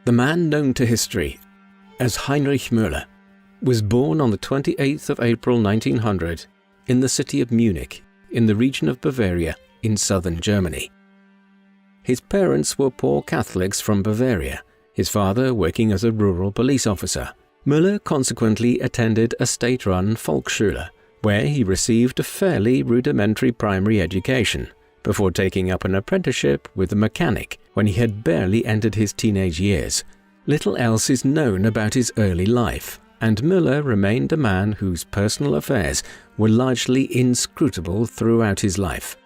The man known to history as Heinrich Müller was born on the 28th of April 1900 in the city of Munich, in the region of Bavaria in southern Germany. His parents were poor Catholics from Bavaria, his father working as a rural police officer. Müller consequently attended a state-run Volksschule, where he received a fairly rudimentary primary education, before taking up an apprenticeship with a mechanic when he had barely entered his teenage years. Little else is known about his early life, and Müller remained a man whose personal affairs were largely inscrutable throughout his life.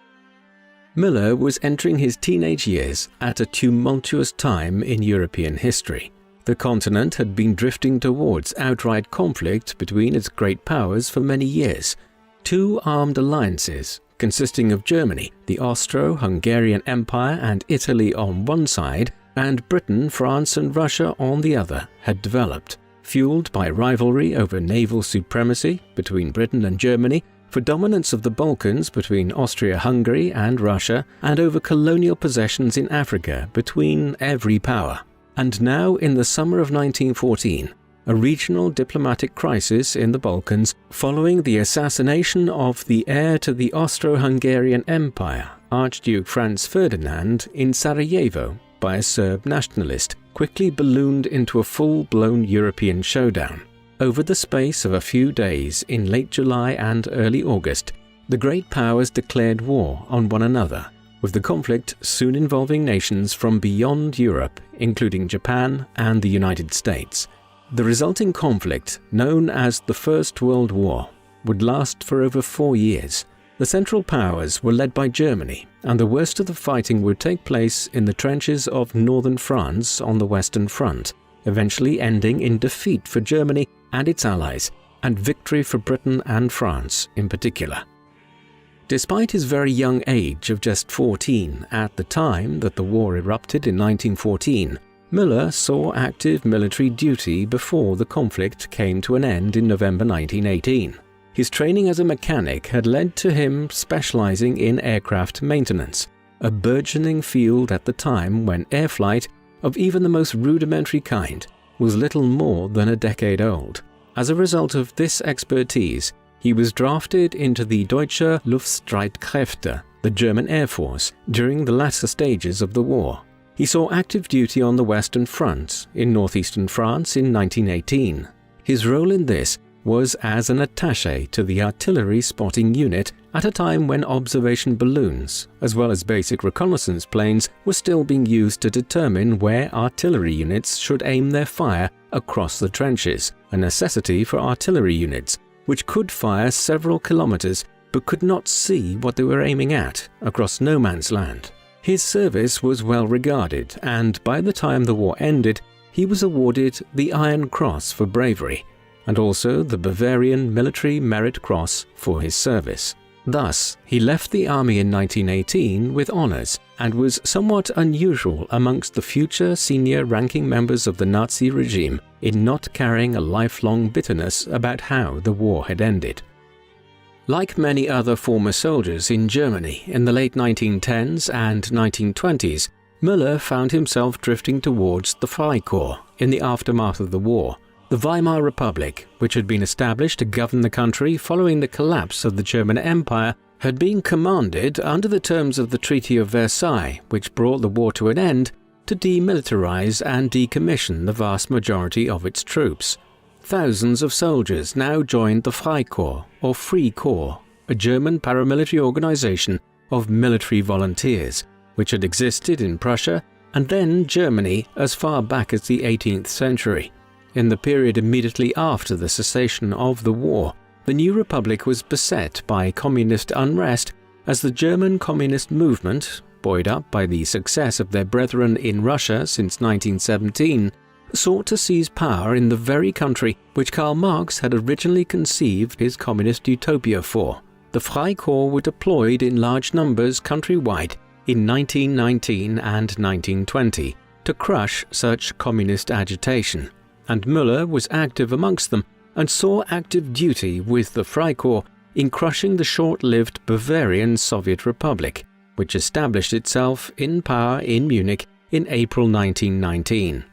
Müller was entering his teenage years at a tumultuous time in European history. The continent had been drifting towards outright conflict between its great powers for many years. Two armed alliances, consisting of Germany, the Austro-Hungarian Empire and Italy on one side, and Britain, France and Russia on the other, had developed, fueled by rivalry over naval supremacy between Britain and Germany, for dominance of the Balkans between Austria-Hungary and Russia, and over colonial possessions in Africa between every power. And now, in the summer of 1914, a regional diplomatic crisis in the Balkans following the assassination of the heir to the Austro-Hungarian Empire, Archduke Franz Ferdinand, in Sarajevo by a Serb nationalist, quickly ballooned into a full-blown European showdown. Over the space of a few days in late July and early August, the great powers declared war on one another, with the conflict soon involving nations from beyond Europe, including Japan and the United States. The resulting conflict, known as the First World War, would last for over 4 years. The Central Powers were led by Germany, and the worst of the fighting would take place in the trenches of northern France on the Western Front, eventually ending in defeat for Germany and its allies, and victory for Britain and France in particular. Despite his very young age of just 14 at the time that the war erupted in 1914, Müller saw active military duty before the conflict came to an end in November 1918. His training as a mechanic had led to him specializing in aircraft maintenance, a burgeoning field at the time when air flight, of even the most rudimentary kind, was little more than a decade old. As a result of this expertise, he was drafted into the Deutsche Luftstreitkräfte, the German Air Force, during the latter stages of the war. He saw active duty on the Western Front in northeastern France in 1918. His role in this was as an attaché to the artillery spotting unit at a time when observation balloons, as well as basic reconnaissance planes, were still being used to determine where artillery units should aim their fire across the trenches, a necessity for artillery units, which could fire several kilometers but could not see what they were aiming at across no man's land. His service was well regarded, and by the time the war ended, he was awarded the Iron Cross for bravery, and also the Bavarian Military Merit Cross for his service. Thus, he left the army in 1918 with honors, and was somewhat unusual amongst the future senior ranking members of the Nazi regime in not carrying a lifelong bitterness about how the war had ended. Like many other former soldiers in Germany in the late 1910s and 1920s, Müller found himself drifting towards the Freikorps in the aftermath of the war. The Weimar Republic, which had been established to govern the country following the collapse of the German Empire, had been commanded under the terms of the Treaty of Versailles, which brought the war to an end, to demilitarize and decommission the vast majority of its troops. Thousands of soldiers now joined the Freikorps, or Free Corps, a German paramilitary organization of military volunteers, which had existed in Prussia and then Germany as far back as the 18th century. In the period immediately after the cessation of the war, the new republic was beset by communist unrest as the German communist movement, buoyed up by the success of their brethren in Russia since 1917, sought to seize power in the very country which Karl Marx had originally conceived his communist utopia for. The Freikorps were deployed in large numbers countrywide in 1919 and 1920 to crush such communist agitation, and Müller was active amongst them and saw active duty with the Freikorps in crushing the short-lived Bavarian Soviet Republic, which established itself in power in Munich in April 1919.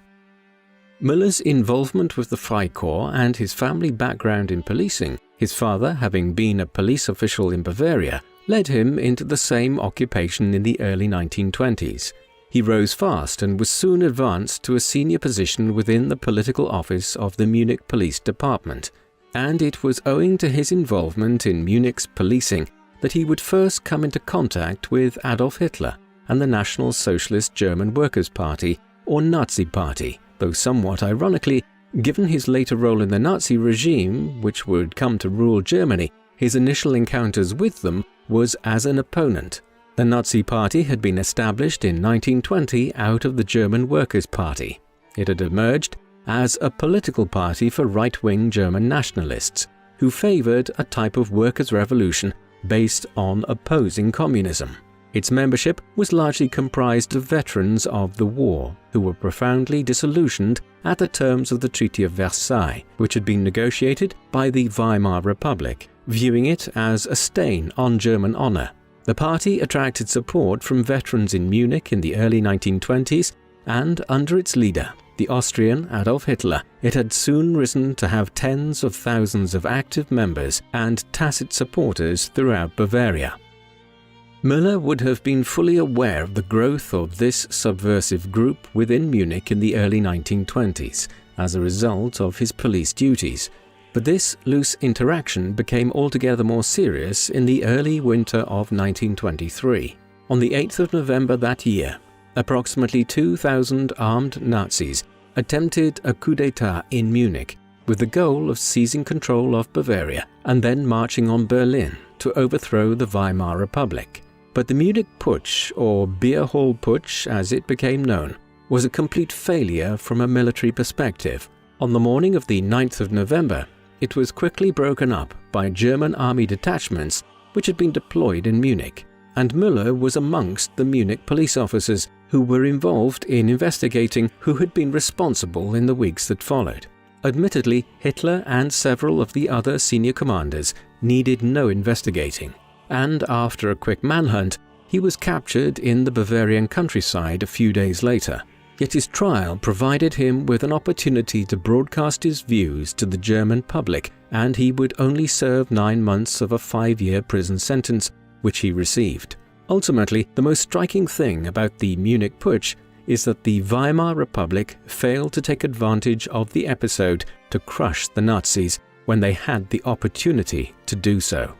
Müller's involvement with the Freikorps and his family background in policing, his father having been a police official in Bavaria, led him into the same occupation in the early 1920s. He rose fast and was soon advanced to a senior position within the political office of the Munich Police Department, and it was owing to his involvement in Munich's policing that he would first come into contact with Adolf Hitler and the National Socialist German Workers' Party, or Nazi Party, though somewhat ironically, given his later role in the Nazi regime, which would come to rule Germany, his initial encounters with them was as an opponent. The Nazi Party had been established in 1920 out of the German Workers' Party. It had emerged as a political party for right-wing German nationalists, who favoured a type of workers' revolution based on opposing communism. Its membership was largely comprised of veterans of the war, who were profoundly disillusioned at the terms of the Treaty of Versailles, which had been negotiated by the Weimar Republic, viewing it as a stain on German honour. The party attracted support from veterans in Munich in the early 1920s, and under its leader, the Austrian Adolf Hitler, it had soon risen to have tens of thousands of active members and tacit supporters throughout Bavaria. Müller would have been fully aware of the growth of this subversive group within Munich in the early 1920s as a result of his police duties, but this loose interaction became altogether more serious in the early winter of 1923. On the 8th of November that year, approximately 2,000 armed Nazis attempted a coup d'etat in Munich with the goal of seizing control of Bavaria and then marching on Berlin to overthrow the Weimar Republic. But the Munich Putsch, or Beer Hall Putsch as it became known, was a complete failure from a military perspective. On the morning of the 9th of November, it was quickly broken up by German army detachments which had been deployed in Munich, and Müller was amongst the Munich police officers who were involved in investigating who had been responsible in the weeks that followed. Admittedly, Hitler and several of the other senior commanders needed no investigating, and after a quick manhunt, he was captured in the Bavarian countryside a few days later. Yet his trial provided him with an opportunity to broadcast his views to the German public, and he would only serve 9 months of a 5-year prison sentence, which he received. Ultimately, the most striking thing about the Munich Putsch is that the Weimar Republic failed to take advantage of the episode to crush the Nazis when they had the opportunity to do so.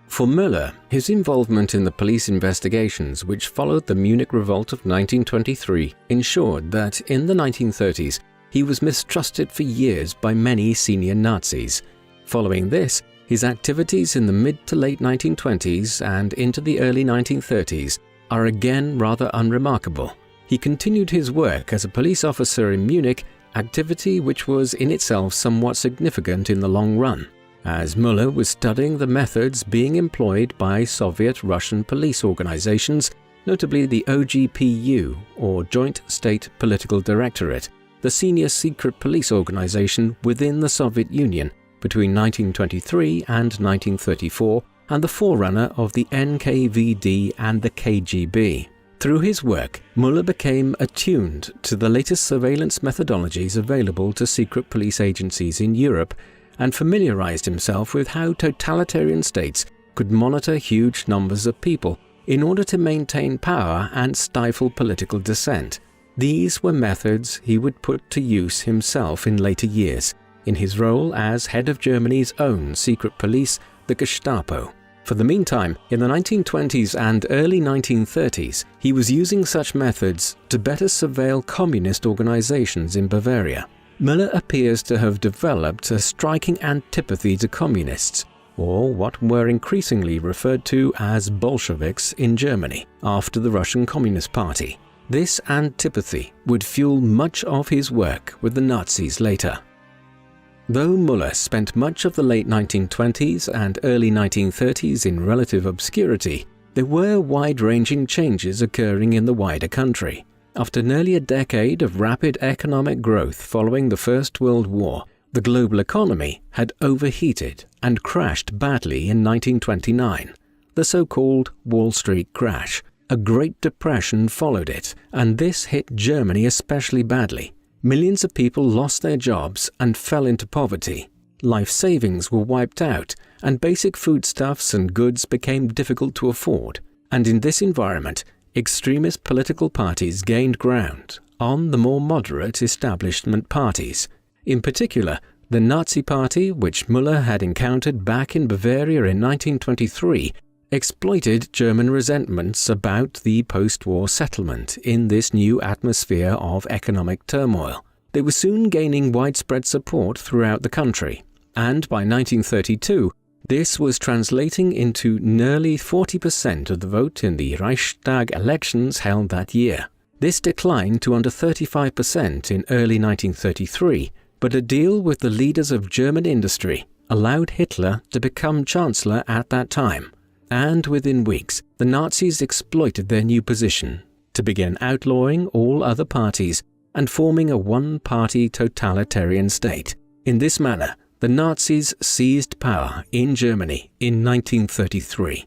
For Müller, his involvement in the police investigations which followed the Munich Revolt of 1923 ensured that in the 1930s he was mistrusted for years by many senior Nazis. Following this, his activities in the mid to late 1920s and into the early 1930s are again rather unremarkable. He continued his work as a police officer in Munich, activity which was in itself somewhat significant in the long run, as Müller was studying the methods being employed by Soviet-Russian police organizations, notably the OGPU, or Joint State Political Directorate, the senior secret police organization within the Soviet Union between 1923 and 1934, and the forerunner of the NKVD and the KGB. Through his work, Müller became attuned to the latest surveillance methodologies available to secret police agencies in Europe, and familiarized himself with how totalitarian states could monitor huge numbers of people in order to maintain power and stifle political dissent. These were methods he would put to use himself in later years, in his role as head of Germany's own secret police, the Gestapo. For the meantime, in the 1920s and early 1930s, he was using such methods to better surveil communist organizations in Bavaria. Müller appears to have developed a striking antipathy to communists, or what were increasingly referred to as Bolsheviks in Germany, after the Russian Communist Party. This antipathy would fuel much of his work with the Nazis later. Though Müller spent much of the late 1920s and early 1930s in relative obscurity, there were wide-ranging changes occurring in the wider country. After nearly a decade of rapid economic growth following the First World War, the global economy had overheated and crashed badly in 1929, the so-called Wall Street crash. A Great Depression followed it, and this hit Germany especially badly. Millions of people lost their jobs and fell into poverty. Life savings were wiped out, and basic foodstuffs and goods became difficult to afford. And in this environment, extremist political parties gained ground on the more moderate establishment parties. In particular, the Nazi Party, which Müller had encountered back in Bavaria in 1923, exploited German resentments about the post-war settlement in this new atmosphere of economic turmoil. They were soon gaining widespread support throughout the country, and by 1932, this was translating into nearly 40% of the vote in the Reichstag elections held that year. This declined to under 35% in early 1933, but a deal with the leaders of German industry allowed Hitler to become Chancellor at that time. And within weeks, the Nazis exploited their new position to begin outlawing all other parties and forming a one-party totalitarian state. In this manner, the Nazis seized power in Germany in 1933.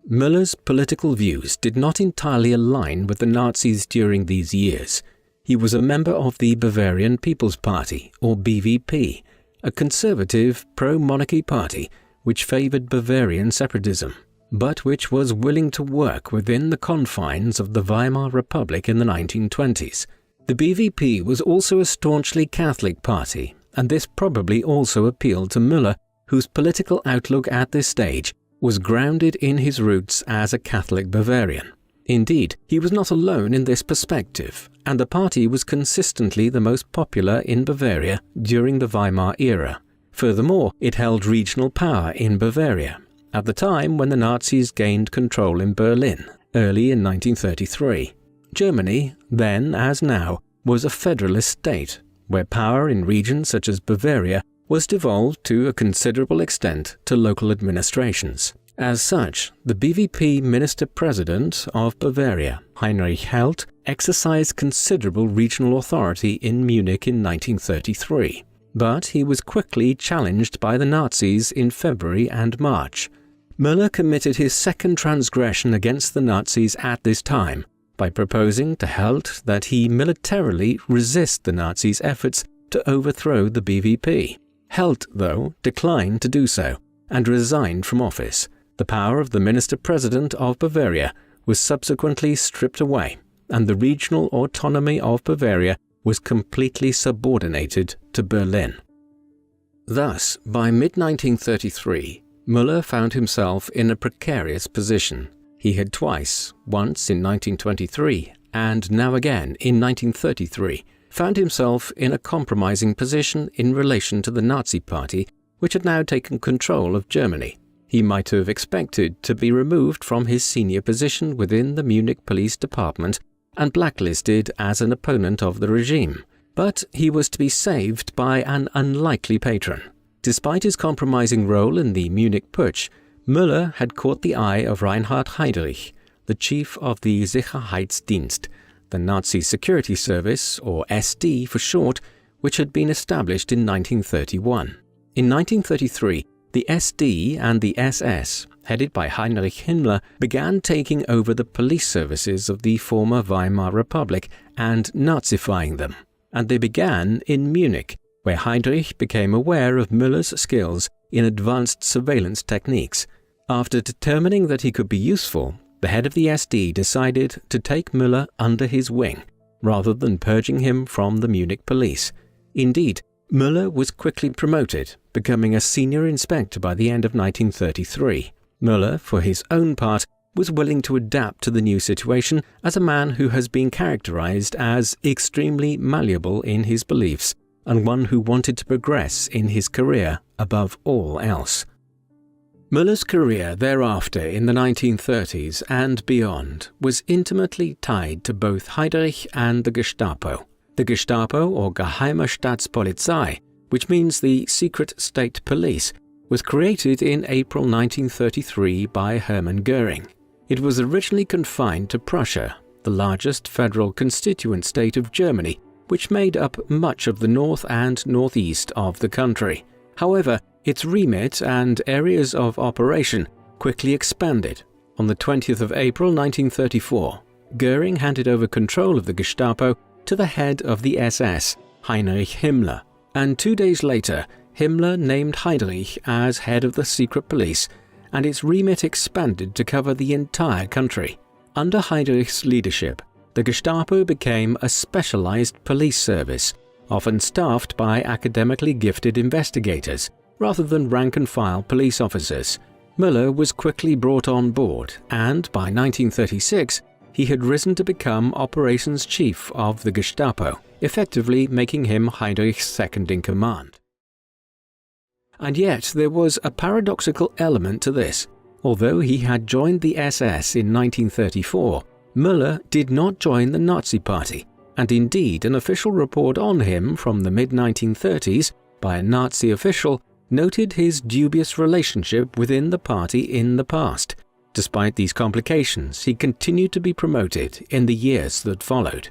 Müller's political views did not entirely align with the Nazis during these years. He was a member of the Bavarian People's Party, or BVP, a conservative pro-monarchy party which favored Bavarian separatism, but which was willing to work within the confines of the Weimar Republic in the 1920s. The BVP was also a staunchly Catholic party, and this probably also appealed to Müller, whose political outlook at this stage was grounded in his roots as a Catholic Bavarian. Indeed, he was not alone in this perspective, and the party was consistently the most popular in Bavaria during the Weimar era. Furthermore, it held regional power in Bavaria, at the time when the Nazis gained control in Berlin, early in 1933. Germany, then as now, was a federalist state, where power in regions such as Bavaria was devolved to a considerable extent to local administrations. As such, the BVP Minister-President of Bavaria, Heinrich, exercised considerable regional authority in Munich in 1933. But he was quickly challenged by the Nazis in February and March. Müller committed his second transgression against the Nazis at this time by proposing to Helt that he militarily resist the Nazis' efforts to overthrow the BVP. Helt, though, declined to do so and resigned from office. The power of the Minister-President of Bavaria was subsequently stripped away, and the regional autonomy of Bavaria was completely subordinated to Berlin. Thus, by mid-1933, Müller found himself in a precarious position. He had twice, once in 1923 and now again in 1933, found himself in a compromising position in relation to the Nazi Party, which had now taken control of Germany. He might have expected to be removed from his senior position within the Munich Police Department and blacklisted as an opponent of the regime, but he was to be saved by an unlikely patron. Despite his compromising role in the Munich Putsch, Müller had caught the eye of Reinhard Heydrich, the chief of the Sicherheitsdienst, the Nazi security service, or SD for short, which had been established in 1931. In 1933, the SD and the SS, headed by Heinrich Himmler, began taking over the police services of the former Weimar Republic and Nazifying them, and they began in Munich, where Heinrich became aware of Müller's skills in advanced surveillance techniques. After determining that he could be useful, the head of the SD decided to take Müller under his wing, rather than purging him from the Munich police. Indeed, Müller was quickly promoted, becoming a senior inspector by the end of 1933. Müller, for his own part, was willing to adapt to the new situation as a man who has been characterized as extremely malleable in his beliefs and one who wanted to progress in his career above all else. Müller's career thereafter in the 1930s and beyond was intimately tied to both Heydrich and the Gestapo. The Gestapo, or Geheime Staatspolizei, which means the secret state police, was created in April 1933 by Hermann Göring. It was originally confined to Prussia, the largest federal constituent state of Germany, which made up much of the north and northeast of the country. However, its remit and areas of operation quickly expanded. On the 20th of April 1934, Göring handed over control of the Gestapo to the head of the SS, Heinrich Himmler, and 2 days later, Himmler named Heinrich as head of the secret police, and its remit expanded to cover the entire country. Under Heinrich's leadership, the Gestapo became a specialized police service, often staffed by academically gifted investigators, rather than rank-and-file police officers. Müller was quickly brought on board, and by 1936, he had risen to become operations chief of the Gestapo, effectively making him Heinrich's second-in-command. And yet there was a paradoxical element to this. Although he had joined the SS in 1934, Müller did not join the Nazi Party, and indeed an official report on him from the mid-1930s by a Nazi official noted his dubious relationship within the party in the past. Despite these complications, he continued to be promoted in the years that followed.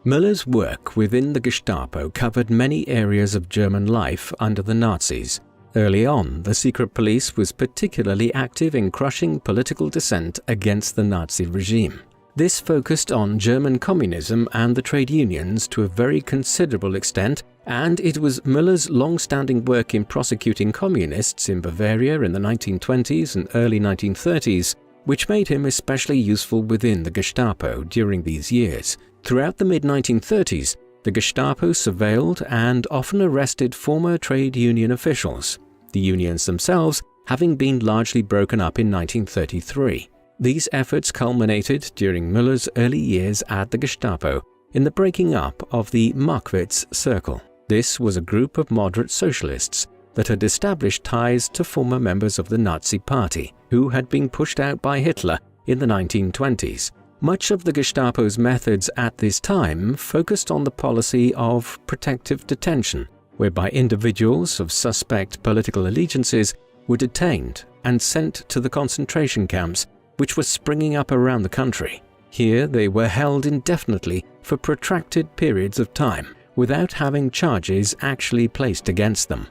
Müller's work within the Gestapo covered many areas of German life under the Nazis. Early on, the secret police was particularly active in crushing political dissent against the Nazi regime. This focused on German communism and the trade unions to a very considerable extent, and it was Müller's long-standing work in prosecuting communists in Bavaria in the 1920s and early 1930s which made him especially useful within the Gestapo during these years. Throughout the mid-1930s, the Gestapo surveilled and often arrested former trade union officials, the unions themselves having been largely broken up in 1933. These efforts culminated during Müller's early years at the Gestapo in the breaking up of the Markwitz Circle. This was a group of moderate socialists that had established ties to former members of the Nazi Party, who had been pushed out by Hitler in the 1920s. Much of the Gestapo's methods at this time focused on the policy of protective detention, whereby individuals of suspect political allegiances were detained and sent to the concentration camps which were springing up around the country. Here they were held indefinitely for protracted periods of time, without having charges actually placed against them.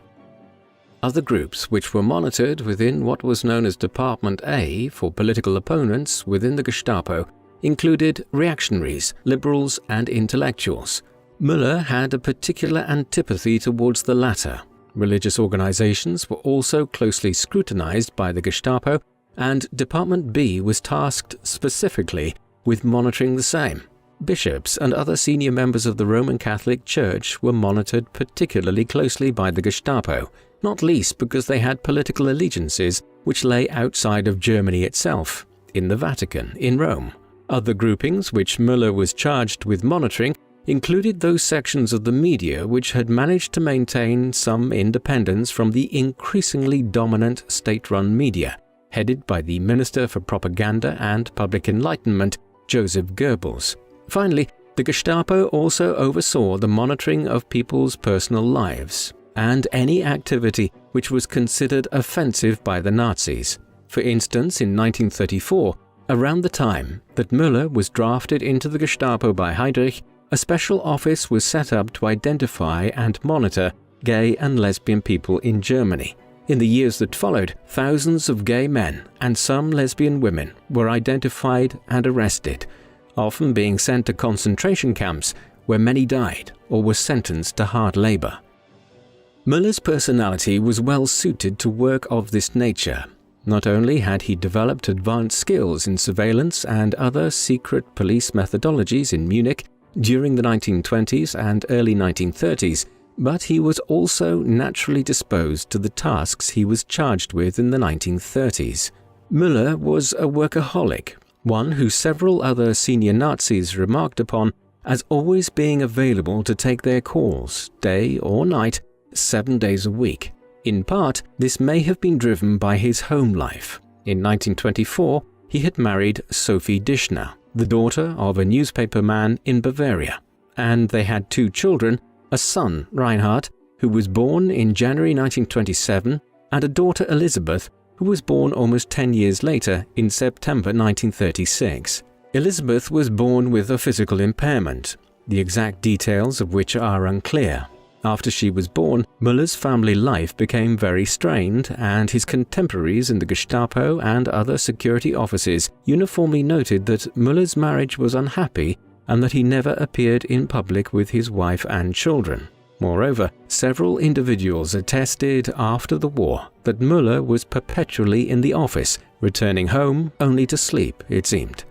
Other groups which were monitored within what was known as Department A for political opponents within the Gestapo included reactionaries, liberals, and intellectuals. Müller had a particular antipathy towards the latter. Religious organizations were also closely scrutinized by the Gestapo, and Department B was tasked specifically with monitoring the same. Bishops and other senior members of the Roman Catholic Church were monitored particularly closely by the Gestapo, not least because they had political allegiances which lay outside of Germany itself, in the Vatican, in Rome. Other groupings which Müller was charged with monitoring included those sections of the media which had managed to maintain some independence from the increasingly dominant state-run media, headed by the Minister for Propaganda and Public Enlightenment, Joseph Goebbels. Finally, the Gestapo also oversaw the monitoring of people's personal lives and any activity which was considered offensive by the Nazis. For instance, in 1934, around the time that Müller was drafted into the Gestapo by Heydrich, a special office was set up to identify and monitor gay and lesbian people in Germany. In the years that followed, thousands of gay men and some lesbian women were identified and arrested, often being sent to concentration camps where many died or were sentenced to hard labor. Müller's personality was well suited to work of this nature. Not only had he developed advanced skills in surveillance and other secret police methodologies in Munich during the 1920s and early 1930s, but he was also naturally disposed to the tasks he was charged with in the 1930s. Müller was a workaholic, one who several other senior Nazis remarked upon as always being available to take their calls, day or night, 7 days a week. In part, this may have been driven by his home life. In 1924, he had married Sophie Dischner, the daughter of a newspaperman in Bavaria, and they had 2 children, a son, Reinhard, who was born in January 1927, and a daughter, Elizabeth, who was born almost 10 years later in September 1936. Elizabeth was born with a physical impairment, the exact details of which are unclear. After she was born, Müller's family life became very strained, and his contemporaries in the Gestapo and other security offices uniformly noted that Müller's marriage was unhappy and that he never appeared in public with his wife and children. Moreover, several individuals attested after the war that Müller was perpetually in the office, returning home only to sleep, it seemed.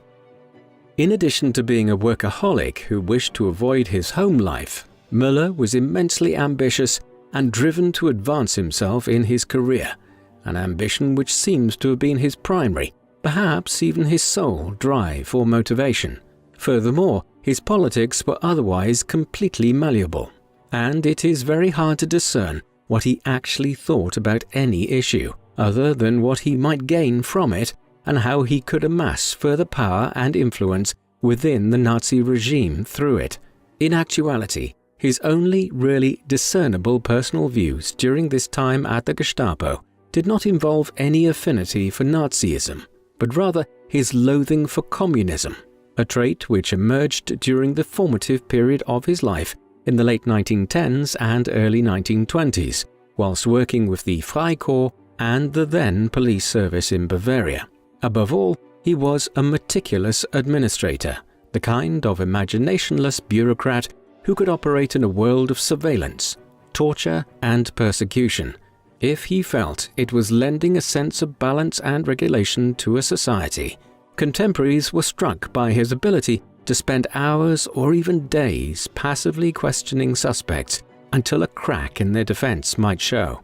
In addition to being a workaholic who wished to avoid his home life, Müller was immensely ambitious and driven to advance himself in his career, an ambition which seems to have been his primary, perhaps even his sole, drive or motivation. Furthermore, his politics were otherwise completely malleable, and it is very hard to discern what he actually thought about any issue, other than what he might gain from it and how he could amass further power and influence within the Nazi regime through it. In actuality, his only really discernible personal views during this time at the Gestapo did not involve any affinity for Nazism, but rather his loathing for communism, a trait which emerged during the formative period of his life in the late 1910s and early 1920s, whilst working with the Freikorps and the then police service in Bavaria. Above all, he was a meticulous administrator, the kind of imaginationless bureaucrat who could operate in a world of surveillance, torture, and persecution, if he felt it was lending a sense of balance and regulation to a society. Contemporaries were struck by his ability to spend hours or even days passively questioning suspects until a crack in their defense might show.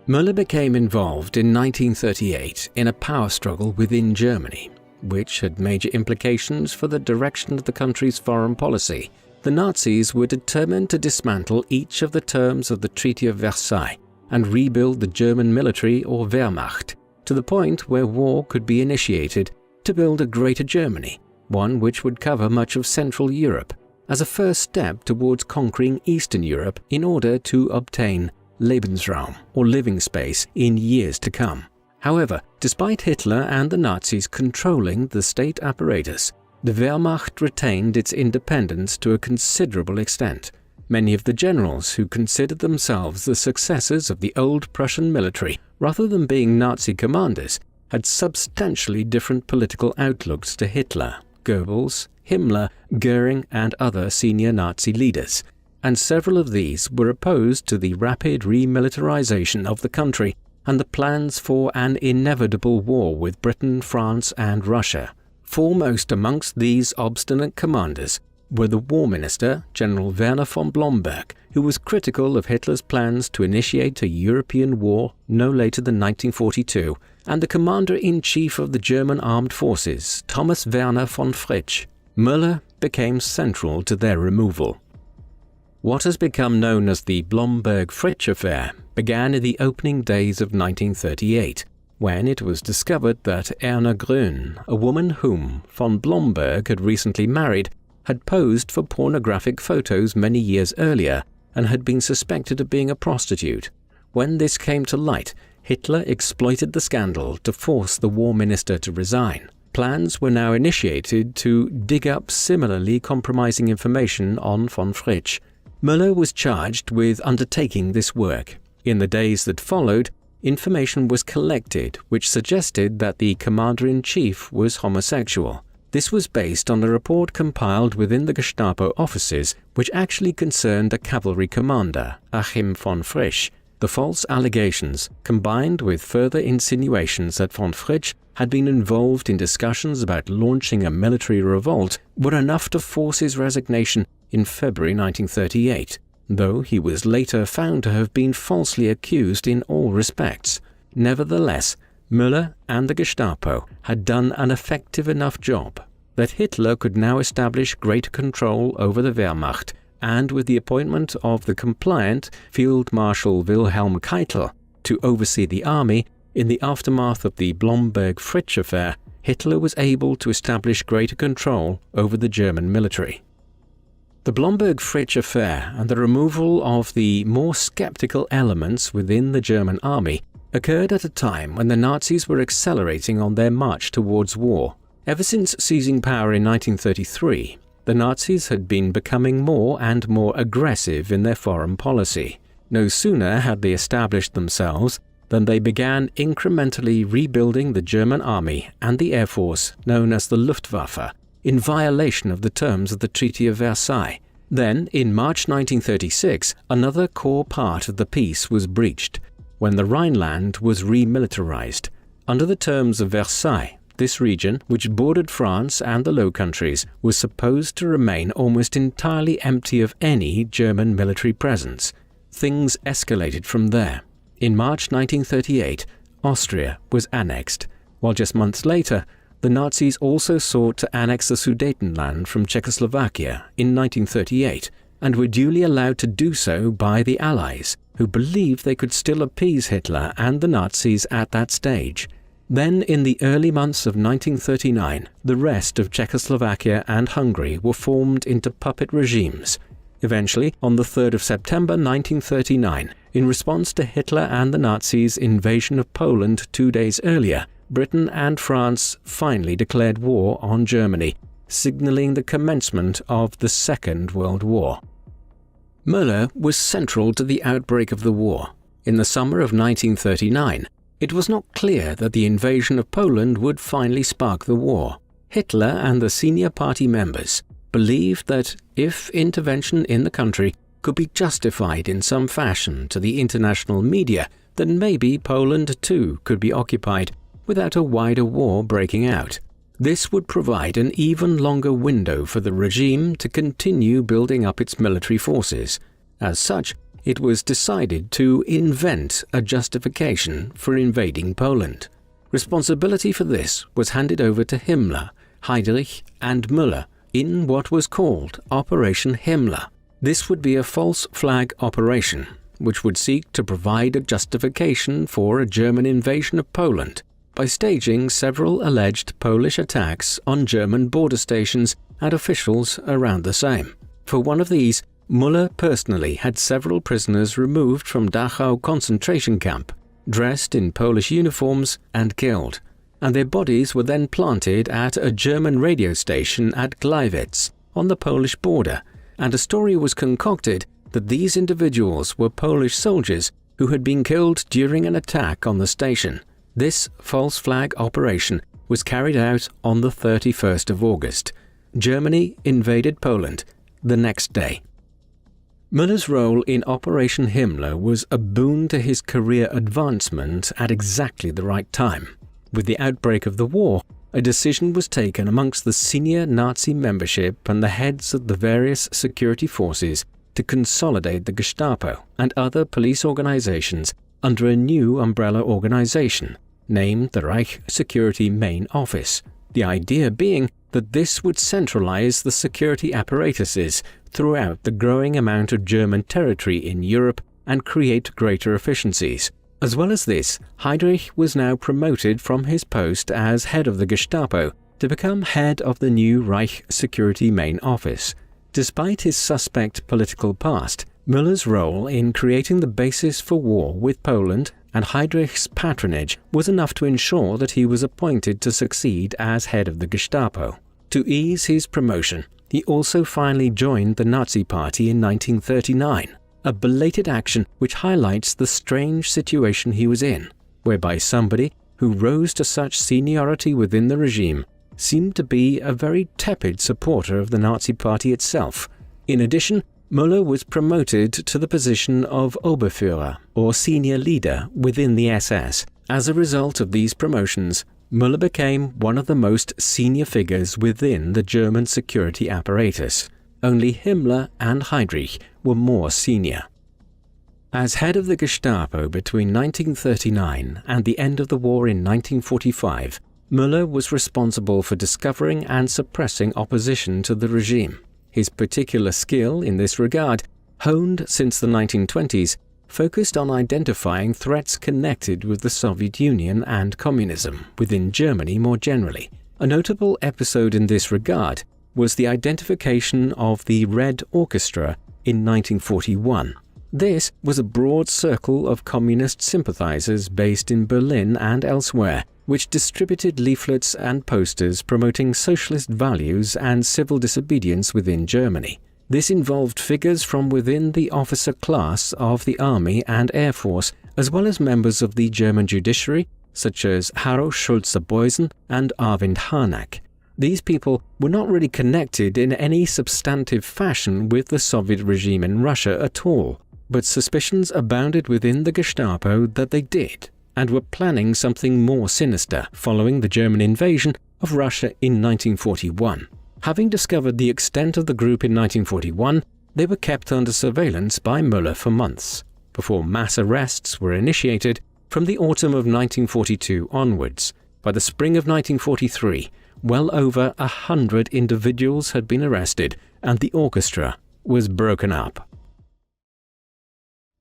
Müller became involved in 1938 in a power struggle within Germany, which had major implications for the direction of the country's foreign policy. The Nazis were determined to dismantle each of the terms of the Treaty of Versailles and rebuild the German military or Wehrmacht to the point where war could be initiated to build a greater Germany, one which would cover much of Central Europe, as a first step towards conquering Eastern Europe in order to obtain Lebensraum, or living space, in years to come. However, despite Hitler and the Nazis controlling the state apparatus, the Wehrmacht retained its independence to a considerable extent. Many of the generals who considered themselves the successors of the old Prussian military, rather than being Nazi commanders, had substantially different political outlooks to Hitler, Goebbels, Himmler, Goering, and other senior Nazi leaders, and several of these were opposed to the rapid remilitarization of the country and the plans for an inevitable war with Britain, France, and Russia. Foremost amongst these obstinate commanders were the War Minister, General Werner von Blomberg, who was critical of Hitler's plans to initiate a European war no later than 1942, and the Commander-in-Chief of the German Armed Forces, Thomas Werner von Fritsch. Müller became central to their removal. What has become known as the Blomberg-Fritsch affair began in the opening days of 1938, when it was discovered that Erna Grün, a woman whom von Blomberg had recently married, had posed for pornographic photos many years earlier and had been suspected of being a prostitute. When this came to light, Hitler exploited the scandal to force the war minister to resign. Plans were now initiated to dig up similarly compromising information on von Fritsch. Müller was charged with undertaking this work. In the days that followed, information was collected which suggested that the commander-in-chief was homosexual. This was based on a report compiled within the Gestapo offices which actually concerned a cavalry commander, Achim von Frisch. The false allegations, combined with further insinuations that von Fritsch had been involved in discussions about launching a military revolt, were enough to force his resignation in February 1938, though he was later found to have been falsely accused in all respects. Nevertheless, Müller and the Gestapo had done an effective enough job that Hitler could now establish greater control over the Wehrmacht, and with the appointment of the compliant Field Marshal Wilhelm Keitel to oversee the army in the aftermath of the Blomberg-Fritsch affair, Hitler was able to establish greater control over the German military. The Blomberg-Fritsch affair and the removal of the more skeptical elements within the German army occurred at a time when the Nazis were accelerating on their march towards war. Ever since seizing power in 1933, the Nazis had been becoming more and more aggressive in their foreign policy. No sooner had they established themselves than they began incrementally rebuilding the German army and the air force known as the Luftwaffe in violation of the terms of the Treaty of Versailles. Then, in March 1936, another core part of the peace was breached, when the Rhineland was remilitarized. Under the terms of Versailles, this region, which bordered France and the Low Countries, was supposed to remain almost entirely empty of any German military presence. Things escalated from there. In March 1938, Austria was annexed, while just months later, the Nazis also sought to annex the Sudetenland from Czechoslovakia in 1938, and were duly allowed to do so by the Allies, who believed they could still appease Hitler and the Nazis at that stage. Then, in the early months of 1939, the rest of Czechoslovakia and Hungary were formed into puppet regimes. Eventually, on the 3rd of September 1939, in response to Hitler and the Nazis' invasion of Poland 2 days earlier, Britain and France finally declared war on Germany, signaling the commencement of the Second World War. Müller was central to the outbreak of the war. In the summer of 1939, it was not clear that the invasion of Poland would finally spark the war. Hitler and the senior party members believed that if intervention in the country could be justified in some fashion to the international media, then maybe Poland too could be occupied without a wider war breaking out. This would provide an even longer window for the regime to continue building up its military forces. As such, it was decided to invent a justification for invading Poland. Responsibility for this was handed over to Himmler, Heydrich, and Müller in what was called Operation Himmler. This would be a false flag operation, which would seek to provide a justification for a German invasion of Poland by staging several alleged Polish attacks on German border stations and officials around the same. For one of these, Müller personally had several prisoners removed from Dachau concentration camp, dressed in Polish uniforms and killed, and their bodies were then planted at a German radio station at Gliwice on the Polish border, and a story was concocted that these individuals were Polish soldiers who had been killed during an attack on the station. This false flag operation was carried out on the 31st of August. Germany invaded Poland the next day. Müller's role in Operation Himmler was a boon to his career advancement at exactly the right time. With the outbreak of the war, a decision was taken amongst the senior Nazi membership and the heads of the various security forces to consolidate the Gestapo and other police organizations under a new umbrella organization, named the Reich Security Main Office, the idea being that this would centralize the security apparatuses throughout the growing amount of German territory in Europe and create greater efficiencies. As well as this, Heinrich was now promoted from his post as head of the Gestapo to become head of the new Reich Security Main Office. Despite his suspect political past, Müller's role in creating the basis for war with Poland and Heydrich's patronage was enough to ensure that he was appointed to succeed as head of the Gestapo. To ease his promotion, he also finally joined the Nazi Party in 1939, a belated action which highlights the strange situation he was in, whereby somebody who rose to such seniority within the regime seemed to be a very tepid supporter of the Nazi Party itself. In addition, Müller was promoted to the position of Oberführer, or senior leader, within the SS. As a result of these promotions, Müller became one of the most senior figures within the German security apparatus. Only Himmler and Heydrich were more senior. As head of the Gestapo between 1939 and the end of the war in 1945, Müller was responsible for discovering and suppressing opposition to the regime. His particular skill in this regard, honed since the 1920s, focused on identifying threats connected with the Soviet Union and communism within Germany more generally. A notable episode in this regard was the identification of the Red Orchestra in 1941. This was a broad circle of communist sympathizers based in Berlin and elsewhere, which distributed leaflets and posters promoting socialist values and civil disobedience within Germany. This involved figures from within the officer class of the Army and Air Force, as well as members of the German judiciary, such as Harro Schulze-Beusen and Arvind Harnack. These people were not really connected in any substantive fashion with the Soviet regime in Russia at all, but suspicions abounded within the Gestapo that they did, and were planning something more sinister following the German invasion of Russia in 1941. Having discovered the extent of the group in 1941, they were kept under surveillance by Müller for months, before mass arrests were initiated from the autumn of 1942 onwards. By the spring of 1943, well over 100 individuals had been arrested, and the orchestra was broken up.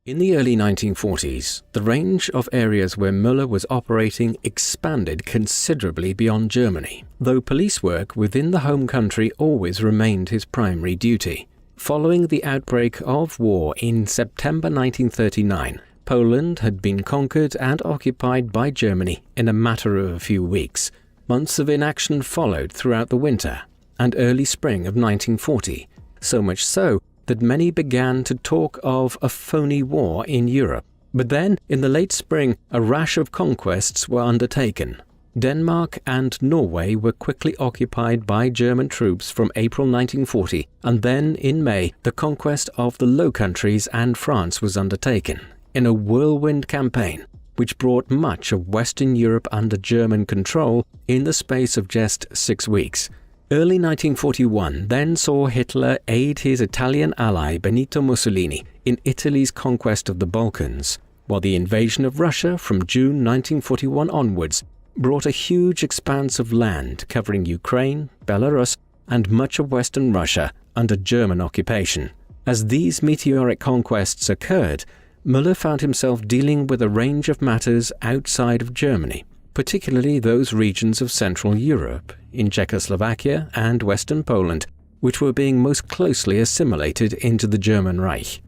In the early 1940s, the range of areas where Müller was operating expanded considerably beyond Germany, though police work within the home country always remained his primary duty. Following the outbreak of war in September 1939, Poland had been conquered and occupied by Germany in a matter of a few weeks. Months of inaction followed throughout the winter and early spring of 1940, so much so that many began to talk of a phony war in Europe. But then, in the late spring, a rash of conquests were undertaken. Denmark and Norway were quickly occupied by German troops from April 1940, and then, in May, the conquest of the Low Countries and France was undertaken, in a whirlwind campaign, which brought much of Western Europe under German control in the space of just 6 weeks. Early 1941 then saw Hitler aid his Italian ally Benito Mussolini in Italy's conquest of the Balkans, while the invasion of Russia from June 1941 onwards brought a huge expanse of land covering Ukraine, Belarus, and much of Western Russia under German occupation. As these meteoric conquests occurred, Müller found himself dealing with a range of matters outside of Germany, particularly those regions of Central Europe, in Czechoslovakia and Western Poland, which were being most closely assimilated into the German Reich.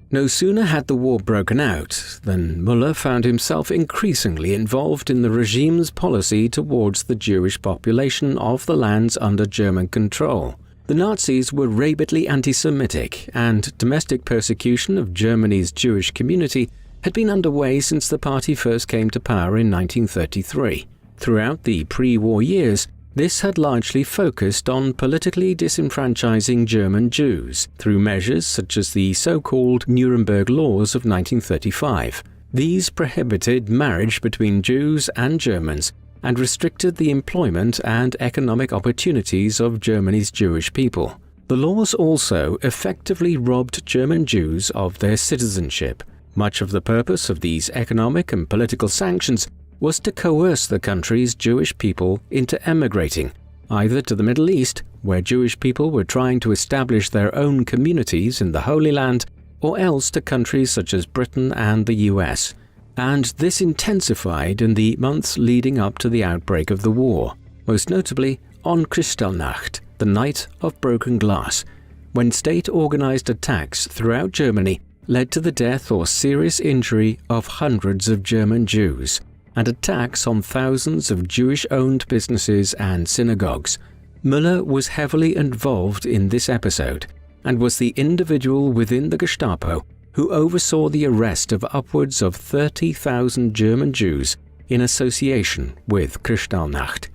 No sooner had the war broken out than Müller found himself increasingly involved in the regime's policy towards the Jewish population of the lands under German control. The Nazis were rabidly anti-Semitic, and domestic persecution of Germany's Jewish community had been underway since the party first came to power in 1933. Throughout the pre-war years, this had largely focused on politically disenfranchising German Jews through measures such as the so-called Nuremberg Laws of 1935. These prohibited marriage between Jews and Germans and restricted the employment and economic opportunities of Germany's Jewish people. The laws also effectively robbed German Jews of their citizenship. Much of the purpose of these economic and political sanctions was to coerce the country's Jewish people into emigrating, either to the Middle East, where Jewish people were trying to establish their own communities in the Holy Land, or else to countries such as Britain and the US. And this intensified in the months leading up to the outbreak of the war, most notably on Kristallnacht, the Night of Broken Glass, when state-organized attacks throughout Germany led to the death or serious injury of hundreds of German Jews, and attacks on thousands of Jewish-owned businesses and synagogues. Müller was heavily involved in this episode, and was the individual within the Gestapo who oversaw the arrest of upwards of 30,000 German Jews in association with Kristallnacht.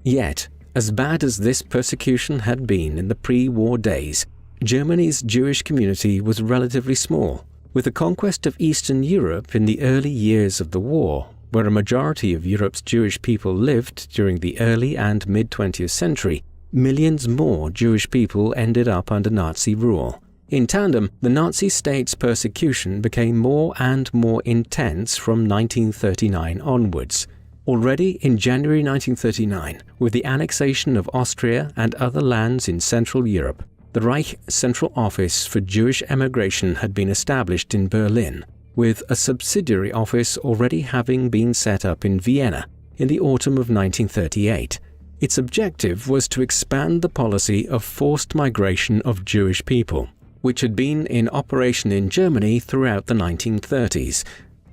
Yet, as bad as this persecution had been in the pre-war days, Germany's Jewish community was relatively small. With the conquest of Eastern Europe in the early years of the war, where a majority of Europe's Jewish people lived during the early and mid-20th century, millions more Jewish people ended up under Nazi rule. In tandem, the Nazi state's persecution became more and more intense from 1939 onwards. Already in January 1939, with the annexation of Austria and other lands in Central Europe, the Reich Central Office for Jewish Emigration had been established in Berlin, with a subsidiary office already having been set up in Vienna in the autumn of 1938. Its objective was to expand the policy of forced migration of Jewish people, which had been in operation in Germany throughout the 1930s,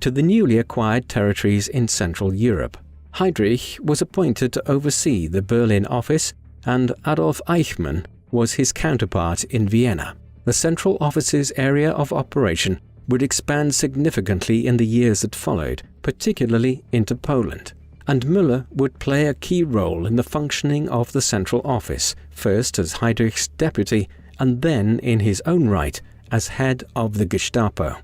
to the newly acquired territories in Central Europe. Heydrich was appointed to oversee the Berlin office, and Adolf Eichmann was his counterpart in Vienna. The Central Office's area of operation would expand significantly in the years that followed, particularly into Poland. and Müller would play a key role in the functioning of the central office, first as Heydrich's deputy and then in his own right as head of the Gestapo.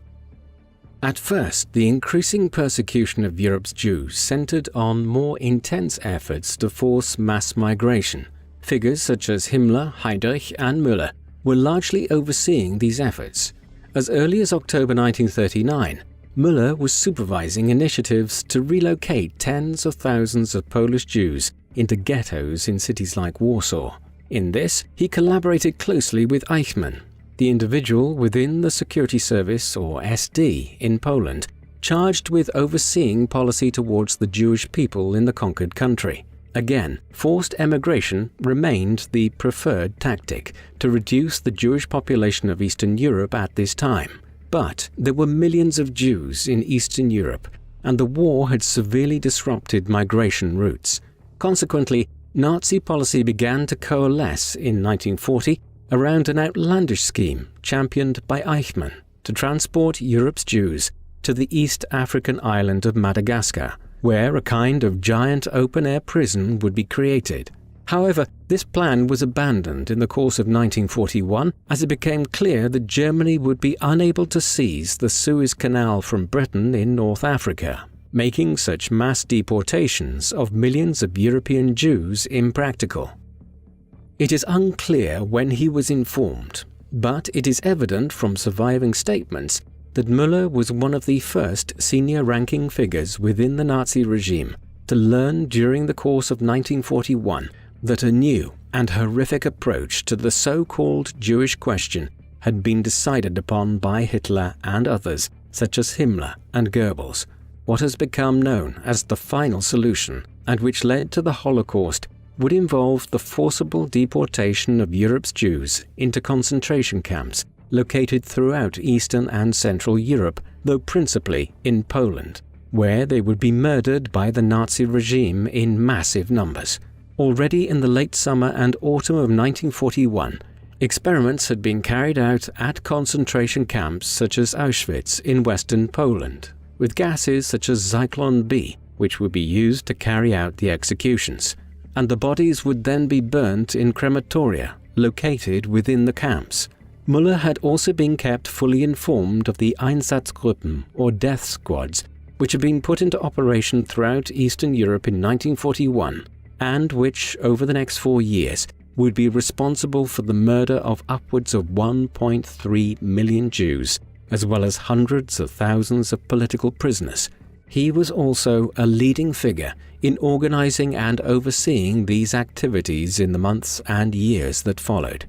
At first, the increasing persecution of Europe's Jews centered on more intense efforts to force mass migration. Figures such as Himmler, Heydrich and Müller were largely overseeing these efforts. As early as October 1939, Müller was supervising initiatives to relocate tens of thousands of Polish Jews into ghettos in cities like Warsaw. In this, he collaborated closely with Eichmann, the individual within the Security Service, or SD, in Poland, charged with overseeing policy towards the Jewish people in the conquered country. Again, forced emigration remained the preferred tactic to reduce the Jewish population of Eastern Europe at this time. But there were millions of Jews in Eastern Europe, and the war had severely disrupted migration routes. Consequently, Nazi policy began to coalesce in 1940 around an outlandish scheme championed by Eichmann to transport Europe's Jews to the East African island of Madagascar, where a kind of giant open-air prison would be created. However, this plan was abandoned in the course of 1941 as it became clear that Germany would be unable to seize the Suez Canal from Britain in North Africa, making such mass deportations of millions of European Jews impractical. It is unclear when he was informed, but it is evident from surviving statements that Müller was one of the first senior-ranking figures within the Nazi regime to learn during the course of 1941 that a new and horrific approach to the so-called Jewish question had been decided upon by Hitler and others, such as Himmler and Goebbels. What has become known as the final solution, and which led to the Holocaust, would involve the forcible deportation of Europe's Jews into concentration camps located throughout Eastern and Central Europe, though principally in Poland, where they would be murdered by the Nazi regime in massive numbers. Already in the late summer and autumn of 1941, experiments had been carried out at concentration camps such as Auschwitz in western Poland, with gases such as Zyklon B, which would be used to carry out the executions, and the bodies would then be burnt in crematoria located within the camps. Müller had also been kept fully informed of the Einsatzgruppen, or death squads, which had been put into operation throughout Eastern Europe in 1941, and which, over the next 4 years, would be responsible for the murder of upwards of 1.3 million Jews, as well as hundreds of thousands of political prisoners. He was also a leading figure in organizing and overseeing these activities in the months and years that followed.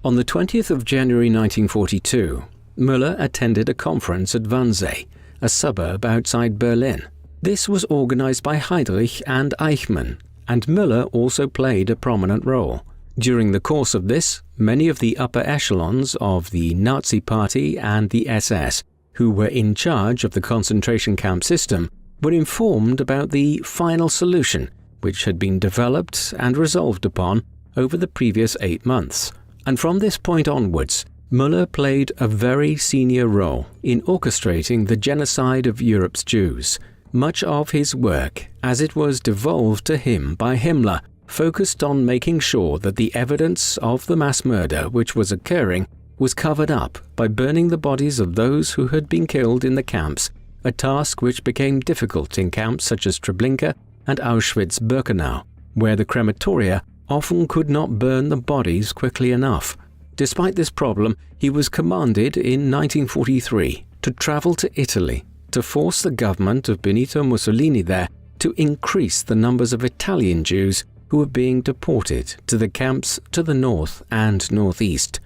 On the 20th of January 1942, Müller attended a conference at Wannsee, a suburb outside Berlin. This was organized by Heydrich and Eichmann, and Müller also played a prominent role. During the course of this, many of the upper echelons of the Nazi Party and the SS, who were in charge of the concentration camp system, were informed about the final solution, which had been developed and resolved upon over the previous 8 months. And from this point onwards, Müller played a very senior role in orchestrating the genocide of Europe's Jews. Much of his work, as it was devolved to him by Himmler, focused on making sure that the evidence of the mass murder which was occurring was covered up by burning the bodies of those who had been killed in the camps, a task which became difficult in camps such as Treblinka and Auschwitz-Birkenau, where the crematoria often could not burn the bodies quickly enough. Despite this problem, he was commanded in 1943 to travel to Italy to force the government of Benito Mussolini there to increase the numbers of Italian Jews who were being deported to the camps to the north and northeast.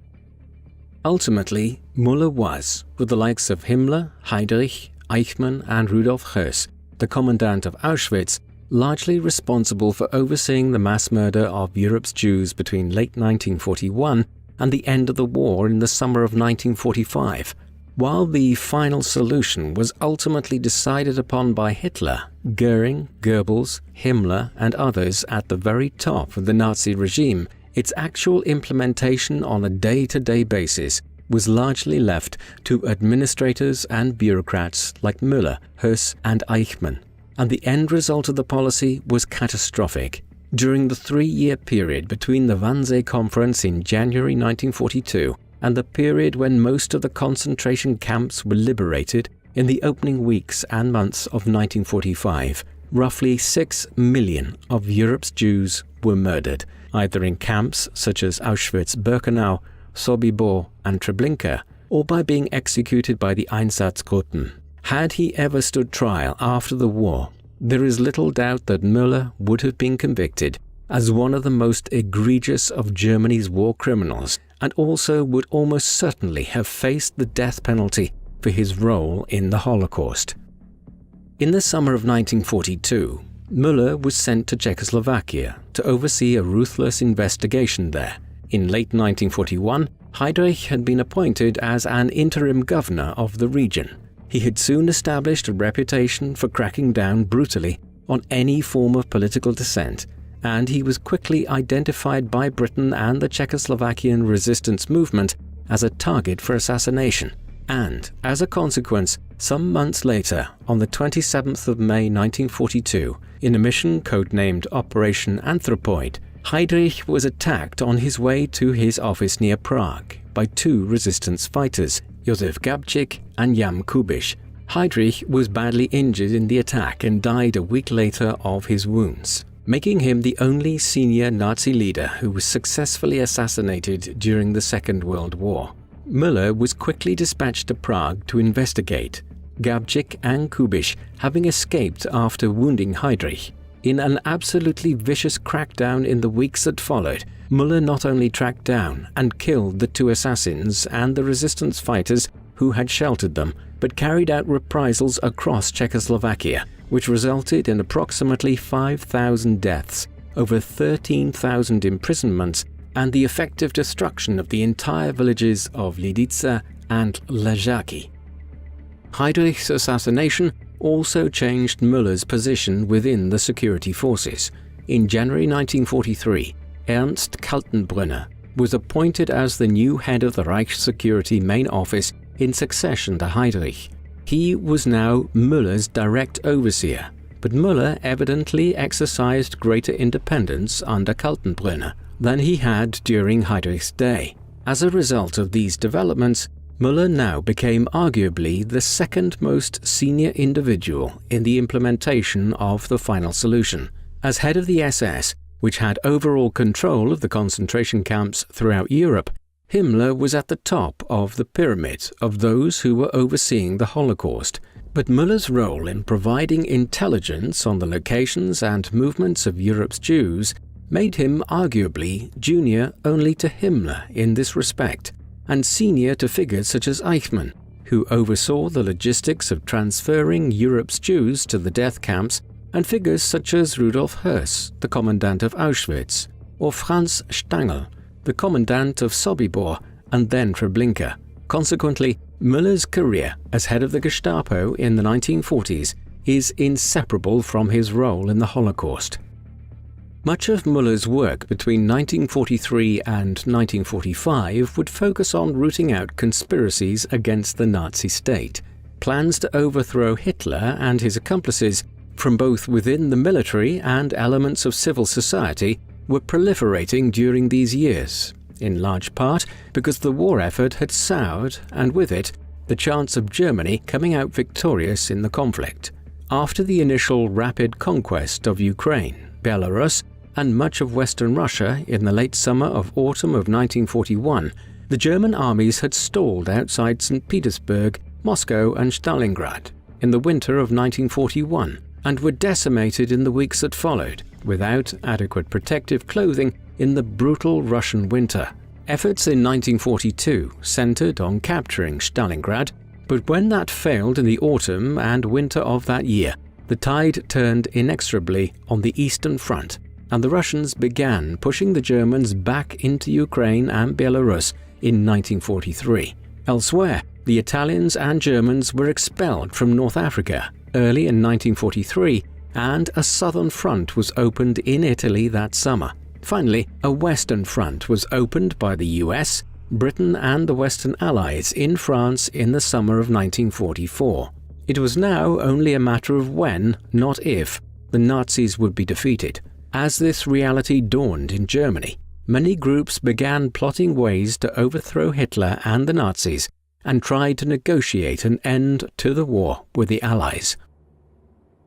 Ultimately, Müller was, with the likes of Himmler, Heydrich, Eichmann and Rudolf Höss, the commandant of Auschwitz, largely responsible for overseeing the mass murder of Europe's Jews between late 1941 and the end of the war in the summer of 1945. While the final solution was ultimately decided upon by Hitler, Goering, Goebbels, Himmler and others at the very top of the Nazi regime, its actual implementation on a day-to-day basis was largely left to administrators and bureaucrats like Müller, Höss and Eichmann. and the end result of the policy was catastrophic. During the 3-year period between the Wannsee Conference in January 1942 and the period when most of the concentration camps were liberated in the opening weeks and months of 1945, roughly 6 million of Europe's Jews were murdered, either in camps such as Auschwitz-Birkenau, Sobibor and Treblinka, or by being executed by the Einsatzgruppen. Had he ever stood trial after the war, there is little doubt that Müller would have been convicted as one of the most egregious of Germany's war criminals, and also would almost certainly have faced the death penalty for his role in the Holocaust. In the summer of 1942, Müller was sent to Czechoslovakia to oversee a ruthless investigation there. In late 1941, Heydrich had been appointed as an interim governor of the region. He had soon established a reputation for cracking down brutally on any form of political dissent, and he was quickly identified by Britain and the Czechoslovakian resistance movement as a target for assassination. And, as a consequence, some months later, on the 27th of May 1942, in a mission codenamed Operation Anthropoid, Heydrich was attacked on his way to his office near Prague by 2 resistance fighters, Josef Gabčík and Jan Kubiš. Heydrich was badly injured in the attack and died a week later of his wounds, making him the only senior Nazi leader who was successfully assassinated during the Second World War. Müller was quickly dispatched to Prague to investigate, Gabčík and Kubiš having escaped after wounding Heydrich. In an absolutely vicious crackdown in the weeks that followed, Müller not only tracked down and killed the 2 assassins and the resistance fighters who had sheltered them, but carried out reprisals across Czechoslovakia, which resulted in approximately 5,000 deaths, over 13,000 imprisonments, and the effective destruction of the entire villages of Lidice and Ležáky. Heydrich's assassination also changed Müller's position within the security forces. In January 1943, Ernst Kaltenbrunner was appointed as the new head of the Reich Security Main Office in succession to Heydrich. He was now Müller's direct overseer, but Müller evidently exercised greater independence under Kaltenbrunner than he had during Heydrich's day. As a result of these developments, Müller now became arguably the second most senior individual in the implementation of the final solution. As head of the SS, which had overall control of the concentration camps throughout Europe, Himmler was at the top of the pyramid of those who were overseeing the Holocaust. But Müller's role in providing intelligence on the locations and movements of Europe's Jews made him arguably junior only to Himmler in this respect, and senior to figures such as Eichmann, who oversaw the logistics of transferring Europe's Jews to the death camps, and figures such as Rudolf Höss, the commandant of Auschwitz, or Franz Stangl, the commandant of Sobibor and then Treblinka. Consequently, Müller's career as head of the Gestapo in the 1940s is inseparable from his role in the Holocaust. Much of Müller's work between 1943 and 1945 would focus on rooting out conspiracies against the Nazi state. Plans to overthrow Hitler and his accomplices from both within the military and elements of civil society were proliferating during these years, in large part because the war effort had soured, and with it, the chance of Germany coming out victorious in the conflict. After the initial rapid conquest of Ukraine, Belarus, and much of Western Russia in the late summer of autumn of 1941, the German armies had stalled outside St. Petersburg, Moscow, and Stalingrad in the winter of 1941, and were decimated in the weeks that followed, without adequate protective clothing in the brutal Russian winter. Efforts in 1942 centered on capturing Stalingrad, but when that failed in the autumn and winter of that year, the tide turned inexorably on the Eastern Front, and the Russians began pushing the Germans back into Ukraine and Belarus in 1943. Elsewhere, the Italians and Germans were expelled from North Africa early in 1943, and a southern front was opened in Italy that summer. Finally, a western front was opened by the US, Britain and the Western Allies in France in the summer of 1944. It was now only a matter of when, not if, the Nazis would be defeated. As this reality dawned in Germany, many groups began plotting ways to overthrow Hitler and the Nazis and tried to negotiate an end to the war with the Allies.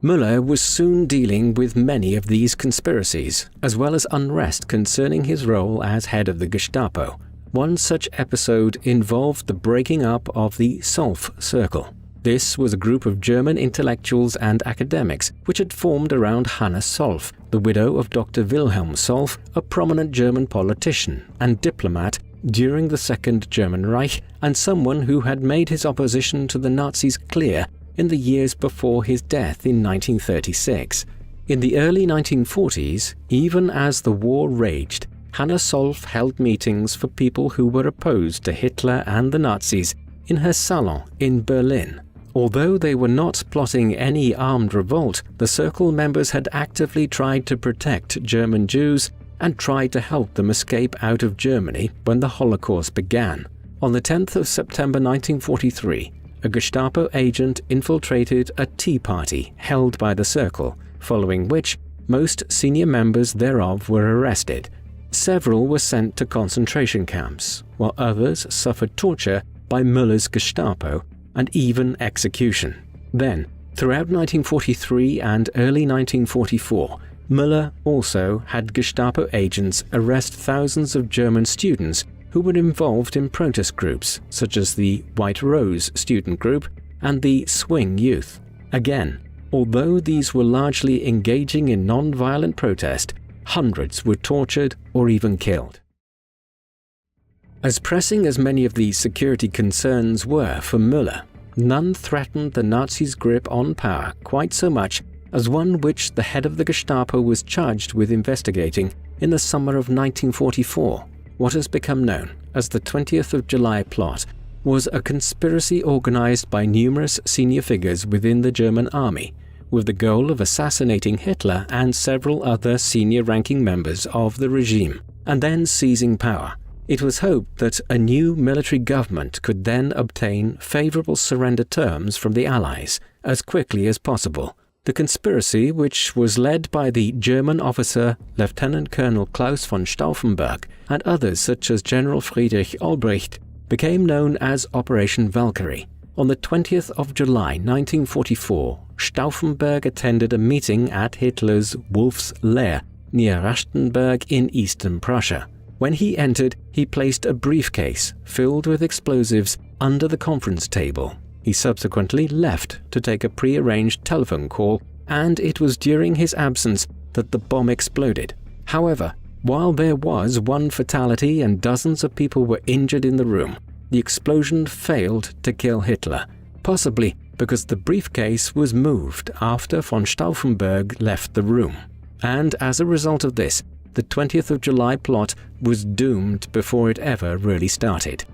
Müller was soon dealing with many of these conspiracies, as well as unrest concerning his role as head of the Gestapo. One such episode involved the breaking up of the Solf Circle. This was a group of German intellectuals and academics which had formed around Hanne Solf, the widow of Dr. Wilhelm Solf, a prominent German politician and diplomat during the Second German Reich and someone who had made his opposition to the Nazis clear in the years before his death in 1936. In the early 1940s, even as the war raged, Hanne Solf held meetings for people who were opposed to Hitler and the Nazis in her salon in Berlin. Although they were not plotting any armed revolt, the circle members had actively tried to protect German Jews and tried to help them escape out of Germany when the Holocaust began. On the 10th of September 1943, a Gestapo agent infiltrated a tea party held by the circle, following which most senior members thereof were arrested. Several were sent to concentration camps, while others suffered torture by Müller's Gestapo and even execution. Then, throughout 1943 and early 1944, Müller also had Gestapo agents arrest thousands of German students who were involved in protest groups such as the White Rose student group and the Swing Youth. Again, although these were largely engaging in non-violent protest, hundreds were tortured or even killed. As pressing as many of these security concerns were for Müller, none threatened the Nazis' grip on power quite so much as one which the head of the Gestapo was charged with investigating in the summer of 1944. What has become known as the 20th of July plot was a conspiracy organized by numerous senior figures within the German army, with the goal of assassinating Hitler and several other senior-ranking members of the regime, and then seizing power. It was hoped that a new military government could then obtain favorable surrender terms from the Allies as quickly as possible. The conspiracy, which was led by the German officer Lieutenant Colonel Klaus von Stauffenberg and others such as General Friedrich Albrecht, became known as Operation Valkyrie. On the 20th of July 1944, Stauffenberg attended a meeting at Hitler's Wolf's Lair near Rastenburg in eastern Prussia. When he entered, he placed a briefcase filled with explosives under the conference table. He subsequently left to take a pre-arranged telephone call, and it was during his absence that the bomb exploded. However, while there was one fatality and dozens of people were injured in the room, the explosion failed to kill Hitler, possibly because the briefcase was moved after von Stauffenberg left the room. And as a result of this, the 20th of July plot was doomed before it ever really started.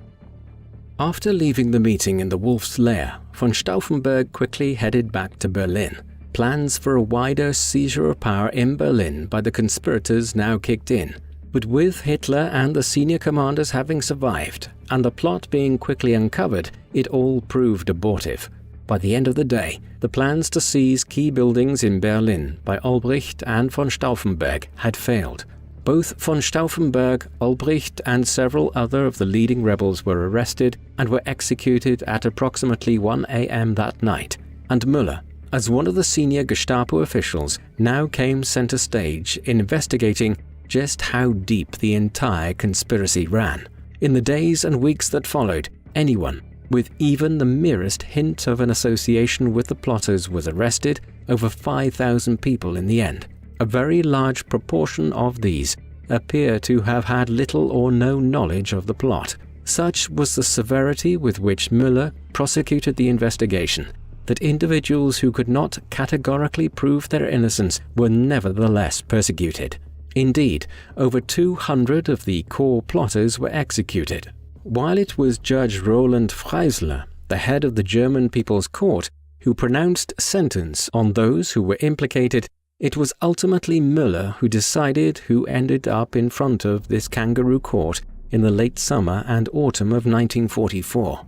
After leaving the meeting in the Wolf's Lair, von Stauffenberg quickly headed back to Berlin. Plans for a wider seizure of power in Berlin by the conspirators now kicked in, but with Hitler and the senior commanders having survived, and the plot being quickly uncovered, it all proved abortive. By the end of the day, the plans to seize key buildings in Berlin by Albrecht and von Stauffenberg had failed. Both von Stauffenberg, Albrecht, and several other of the leading rebels were arrested and were executed at approximately 1 a.m. that night, and Müller, as one of the senior Gestapo officials, now came center stage in investigating just how deep the entire conspiracy ran. In the days and weeks that followed, anyone with even the merest hint of an association with the plotters was arrested, over 5,000 people in the end. A very large proportion of these appear to have had little or no knowledge of the plot. Such was the severity with which Müller prosecuted the investigation, that individuals who could not categorically prove their innocence were nevertheless persecuted. Indeed, over 200 of the core plotters were executed. While it was Judge Roland Freisler, the head of the German People's Court, who pronounced sentence on those who were implicated, it was ultimately Müller who decided who ended up in front of this kangaroo court in the late summer and autumn of 1944.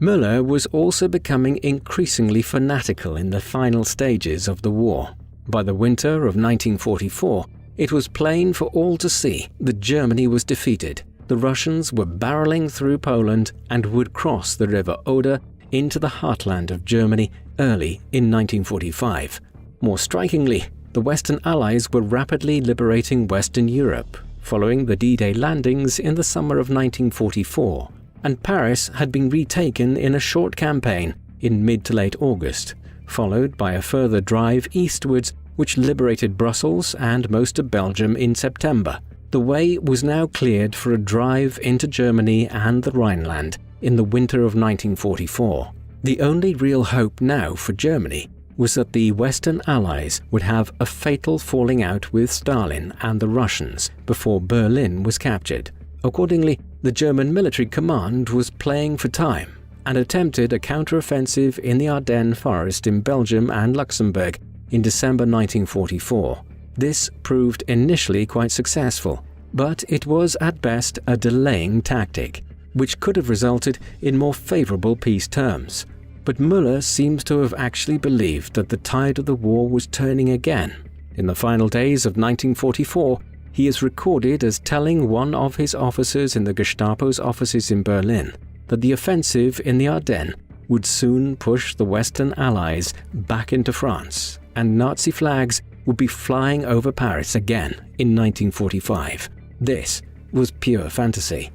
Müller was also becoming increasingly fanatical in the final stages of the war. By the winter of 1944, it was plain for all to see that Germany was defeated. The Russians were barreling through Poland and would cross the river Oder into the heartland of Germany early in 1945. More strikingly, the Western Allies were rapidly liberating Western Europe, following the D-Day landings in the summer of 1944, and Paris had been retaken in a short campaign in mid to late August, followed by a further drive eastwards which liberated Brussels and most of Belgium in September. The way was now cleared for a drive into Germany and the Rhineland in the winter of 1944. The only real hope now for Germany was that the Western Allies would have a fatal falling out with Stalin and the Russians before Berlin was captured. Accordingly, the German military command was playing for time and attempted a counteroffensive in the Ardennes forest in Belgium and Luxembourg in December 1944. This proved initially quite successful, but it was at best a delaying tactic, which could have resulted in more favorable peace terms. But Müller seems to have actually believed that the tide of the war was turning again. In the final days of 1944, he is recorded as telling one of his officers in the Gestapo's offices in Berlin that the offensive in the Ardennes would soon push the Western Allies back into France, and Nazi flags would be flying over Paris again in 1945. This was pure fantasy.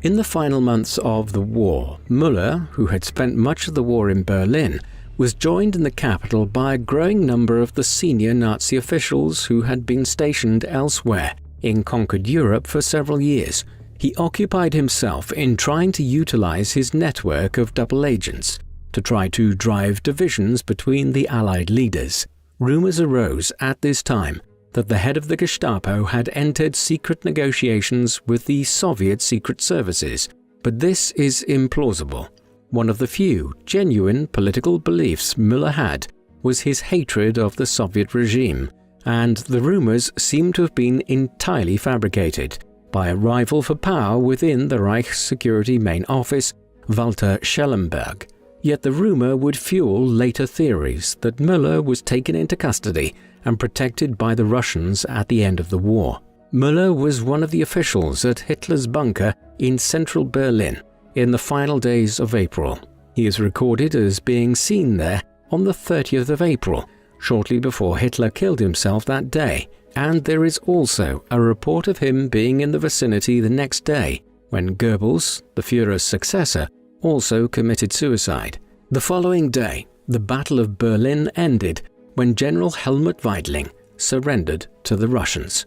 In the final months of the war, Müller, who had spent much of the war in Berlin, was joined in the capital by a growing number of the senior Nazi officials who had been stationed elsewhere in conquered Europe for several years. He occupied himself in trying to utilize his network of double agents to try to drive divisions between the Allied leaders. Rumors arose at this time that the head of the Gestapo had entered secret negotiations with the Soviet secret services, but this is implausible. One of the few genuine political beliefs Müller had was his hatred of the Soviet regime, and the rumors seem to have been entirely fabricated by a rival for power within the Reich's security main office, Walter Schellenberg. Yet the rumor would fuel later theories that Müller was taken into custody and protected by the Russians at the end of the war. Müller was one of the officials at Hitler's bunker in central Berlin in the final days of April. He is recorded as being seen there on the 30th of April, shortly before Hitler killed himself that day, and there is also a report of him being in the vicinity the next day when Goebbels, the Führer's successor, also committed suicide. The following day, the Battle of Berlin ended when General Helmut Weidling surrendered to the Russians.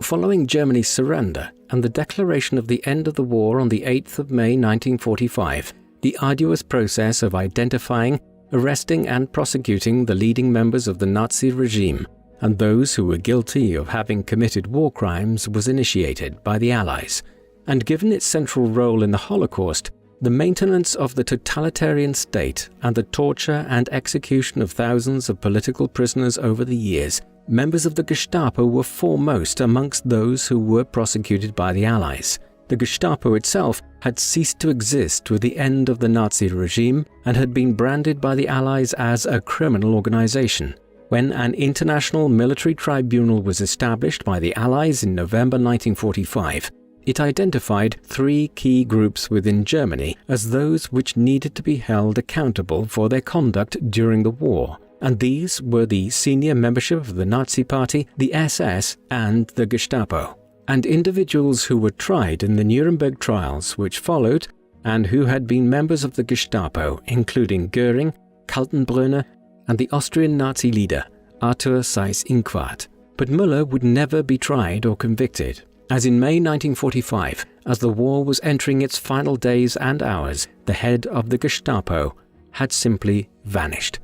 Following Germany's surrender and the declaration of the end of the war on the 8th of May 1945, the arduous process of identifying, arresting and prosecuting the leading members of the Nazi regime and those who were guilty of having committed war crimes was initiated by the Allies, and given its central role in the Holocaust, the maintenance of the totalitarian state and the torture and execution of thousands of political prisoners over the years, members of the Gestapo were foremost amongst those who were prosecuted by the Allies. The Gestapo itself had ceased to exist with the end of the Nazi regime and had been branded by the Allies as a criminal organization. When an international military tribunal was established by the Allies in November 1945, it identified three key groups within Germany as those which needed to be held accountable for their conduct during the war, and these were the senior membership of the Nazi Party, the SS, and the Gestapo. And individuals who were tried in the Nuremberg trials which followed, and who had been members of the Gestapo, including Göring, Kaltenbrunner, and the Austrian Nazi leader, Arthur Seyss-Inquart. But Müller would never be tried or convicted, as in May 1945, as the war was entering its final days and hours, the head of the Gestapo had simply vanished.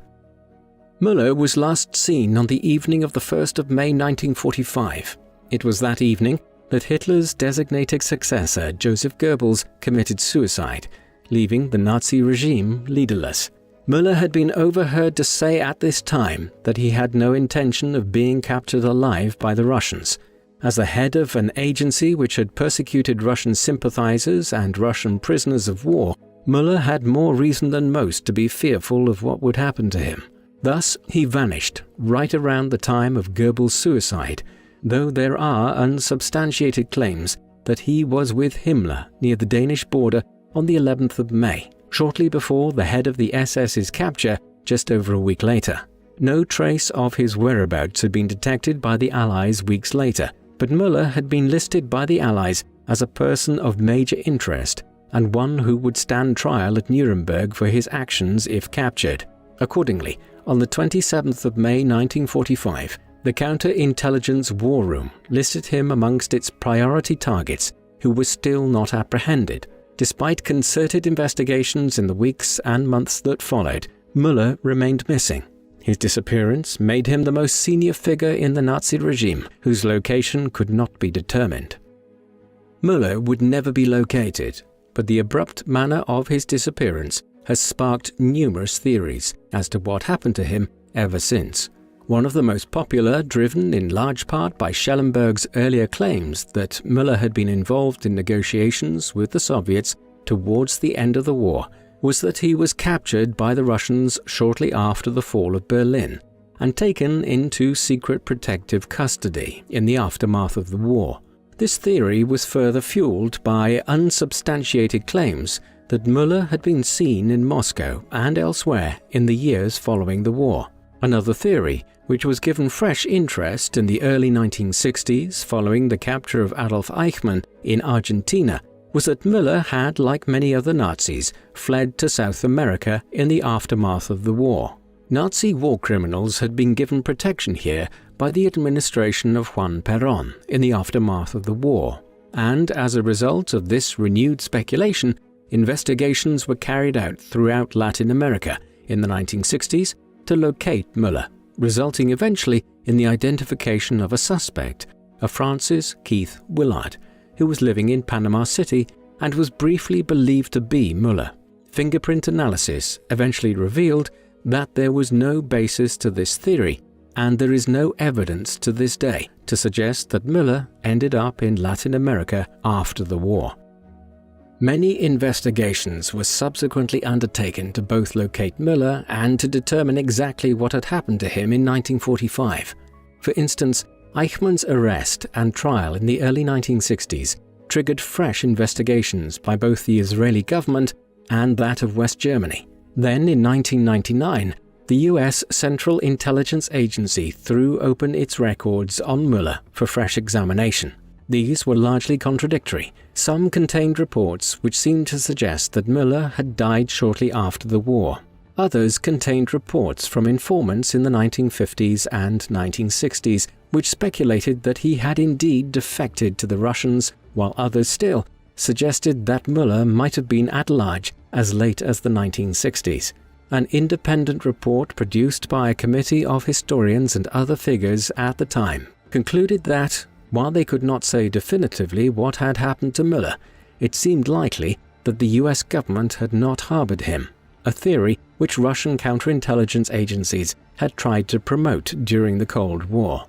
Müller was last seen on the evening of the 1st of May 1945. It was that evening that Hitler's designated successor, Joseph Goebbels, committed suicide, leaving the Nazi regime leaderless. Müller had been overheard to say at this time that he had no intention of being captured alive by the Russians. As the head of an agency which had persecuted Russian sympathizers and Russian prisoners of war, Müller had more reason than most to be fearful of what would happen to him. Thus, he vanished right around the time of Goebbels' suicide, though there are unsubstantiated claims that he was with Himmler near the Danish border on the 11th of May, shortly before the head of the SS's capture just over a week later. No trace of his whereabouts had been detected by the Allies weeks later, but Müller had been listed by the Allies as a person of major interest and one who would stand trial at Nuremberg for his actions if captured. Accordingly, on the 27th of May 1945, the Counterintelligence War Room listed him amongst its priority targets who were still not apprehended. Despite concerted investigations in the weeks and months that followed, Müller remained missing. His disappearance made him the most senior figure in the Nazi regime, whose location could not be determined. Müller would never be located, but the abrupt manner of his disappearance has sparked numerous theories as to what happened to him ever since. One of the most popular, driven in large part by Schellenberg's earlier claims that Müller had been involved in negotiations with the Soviets towards the end of the war, was that he was captured by the Russians shortly after the fall of Berlin and taken into secret protective custody in the aftermath of the war. This theory was further fueled by unsubstantiated claims that Müller had been seen in Moscow and elsewhere in the years following the war. Another theory, which was given fresh interest in the early 1960s following the capture of Adolf Eichmann in Argentina, was that Müller had, like many other Nazis, fled to South America in the aftermath of the war. Nazi war criminals had been given protection here by the administration of Juan Perón in the aftermath of the war, and as a result of this renewed speculation, investigations were carried out throughout Latin America in the 1960s to locate Müller, resulting eventually in the identification of a suspect, a Francis Keith Willard, who was living in Panama City and was briefly believed to be Müller. Fingerprint analysis eventually revealed that there was no basis to this theory, and there is no evidence to this day to suggest that Müller ended up in Latin America after the war. Many investigations were subsequently undertaken to both locate Müller and to determine exactly what had happened to him in 1945. For instance, Eichmann's arrest and trial in the early 1960s triggered fresh investigations by both the Israeli government and that of West Germany. Then, in 1999, the US Central Intelligence Agency threw open its records on Müller for fresh examination. These were largely contradictory. Some contained reports which seemed to suggest that Müller had died shortly after the war. Others contained reports from informants in the 1950s and 1960s which speculated that he had indeed defected to the Russians, while others still suggested that Müller might have been at large as late as the 1960s. An independent report produced by a committee of historians and other figures at the time concluded that, while they could not say definitively what had happened to Müller, it seemed likely that the US government had not harbored him, a theory which Russian counterintelligence agencies had tried to promote during the Cold War.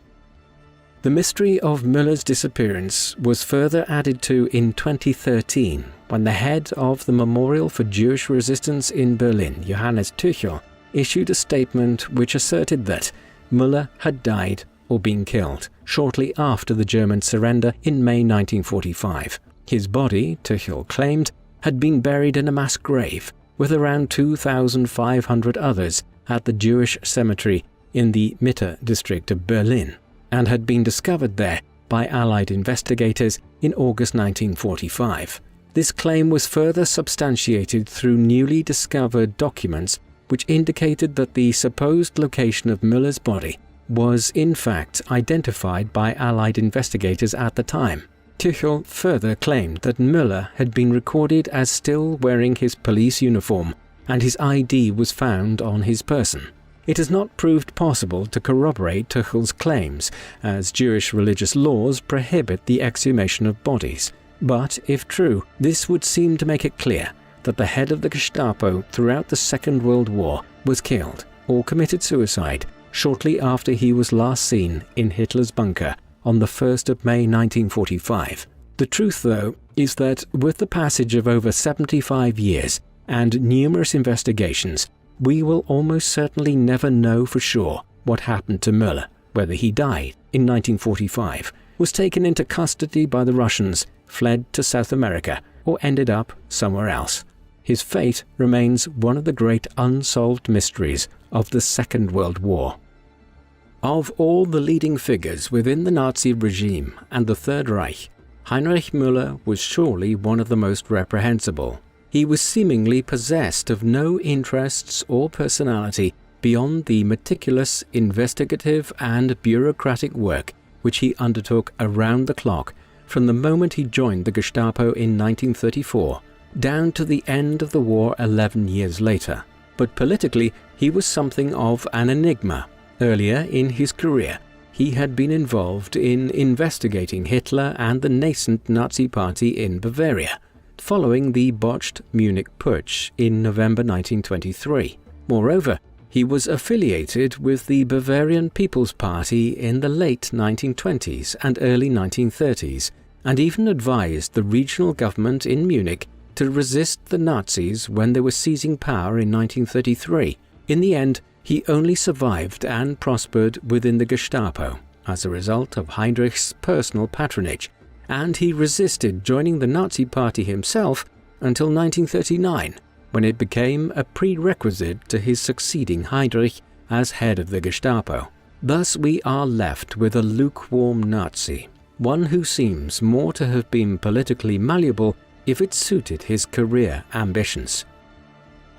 The mystery of Müller's disappearance was further added to in 2013 when the head of the Memorial for Jewish Resistance in Berlin, Johannes Tuchel, issued a statement which asserted that Müller had died or been killed shortly after the German surrender in May 1945. His body, Tuchel claimed, had been buried in a mass grave with around 2,500 others at the Jewish cemetery in the Mitte district of Berlin, and had been discovered there by Allied investigators in August 1945. This claim was further substantiated through newly discovered documents which indicated that the supposed location of Müller's body was in fact identified by Allied investigators at the time. Tuchel further claimed that Müller had been recorded as still wearing his police uniform, and his ID was found on his person. It has not proved possible to corroborate Tuchel's claims, as Jewish religious laws prohibit the exhumation of bodies. But, if true, this would seem to make it clear that the head of the Gestapo throughout the Second World War was killed or committed suicide shortly after he was last seen in Hitler's bunker on the 1st of May 1945. The truth, though, is that with the passage of over 75 years, and numerous investigations, we will almost certainly never know for sure what happened to Müller, whether he died in 1945, was taken into custody by the Russians, fled to South America, or ended up somewhere else. His fate remains one of the great unsolved mysteries of the Second World War. Of all the leading figures within the Nazi regime and the Third Reich, Heinrich Müller was surely one of the most reprehensible. He was seemingly possessed of no interests or personality beyond the meticulous investigative and bureaucratic work which he undertook around the clock from the moment he joined the Gestapo in 1934 down to the end of the war 11 years later. But politically, he was something of an enigma. Earlier in his career, he had been involved in investigating Hitler and the nascent Nazi Party in Bavaria, following the botched Munich Putsch in November 1923. Moreover, he was affiliated with the Bavarian People's Party in the late 1920s and early 1930s, and even advised the regional government in Munich to resist the Nazis when they were seizing power in 1933. In the end, he only survived and prospered within the Gestapo as a result of Heinrich's personal patronage, and he resisted joining the Nazi Party himself until 1939, when it became a prerequisite to his succeeding Heinrich as head of the Gestapo. Thus we are left with a lukewarm Nazi, one who seems more to have been politically malleable if it suited his career ambitions.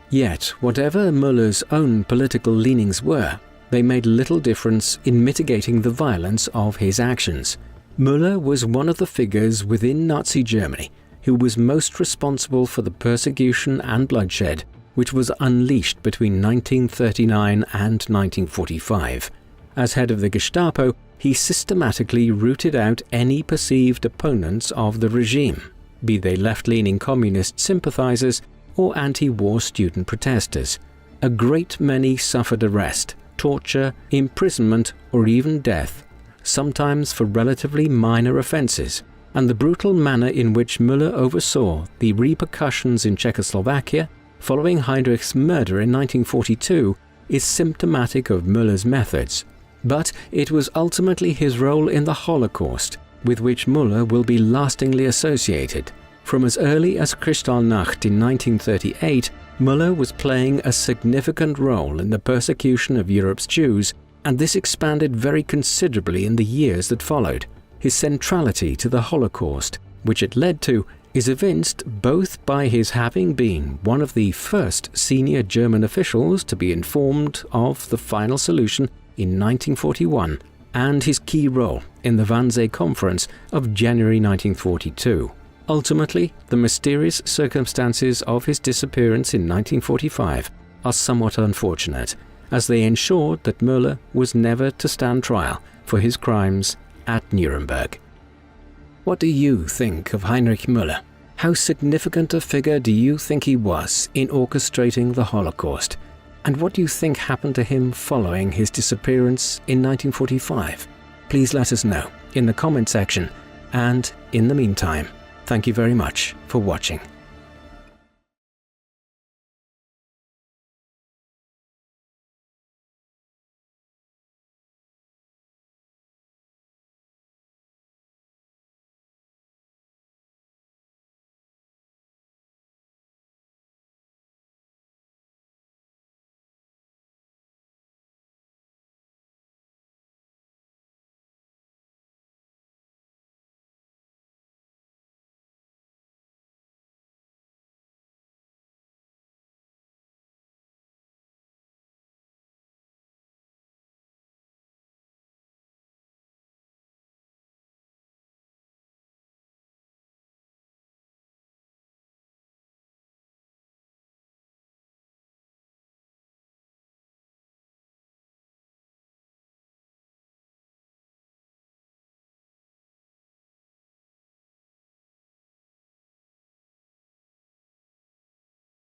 Yet, whatever Müller's own political leanings were, they made little difference in mitigating the violence of his actions. Müller was one of the figures within Nazi Germany who was most responsible for the persecution and bloodshed which was unleashed between 1939 and 1945. As head of the Gestapo, he systematically rooted out any perceived opponents of the regime, be they left-leaning communist sympathizers or anti-war student protesters. A great many suffered arrest, torture, imprisonment, or even death, sometimes for relatively minor offences, and the brutal manner in which Müller oversaw the repercussions in Czechoslovakia following Heinrich's murder in 1942 is symptomatic of Müller's methods. But it was ultimately his role in the Holocaust with which Müller will be lastingly associated. From as early as Kristallnacht in 1938, Müller was playing a significant role in the persecution of Europe's Jews, and this expanded very considerably in the years that followed. His centrality to the Holocaust, which it led to, is evinced both by his having been one of the first senior German officials to be informed of the final solution in 1941, and his key role in the Wannsee Conference of January 1942. Ultimately, the mysterious circumstances of his disappearance in 1945 are somewhat unfortunate, as they ensured that Müller was never to stand trial for his crimes at Nuremberg. What do you think of Heinrich Müller? How significant a figure do you think he was in orchestrating the Holocaust? And what do you think happened to him following his disappearance in 1945? Please let us know in the comment section, and in the meantime, thank you very much for watching.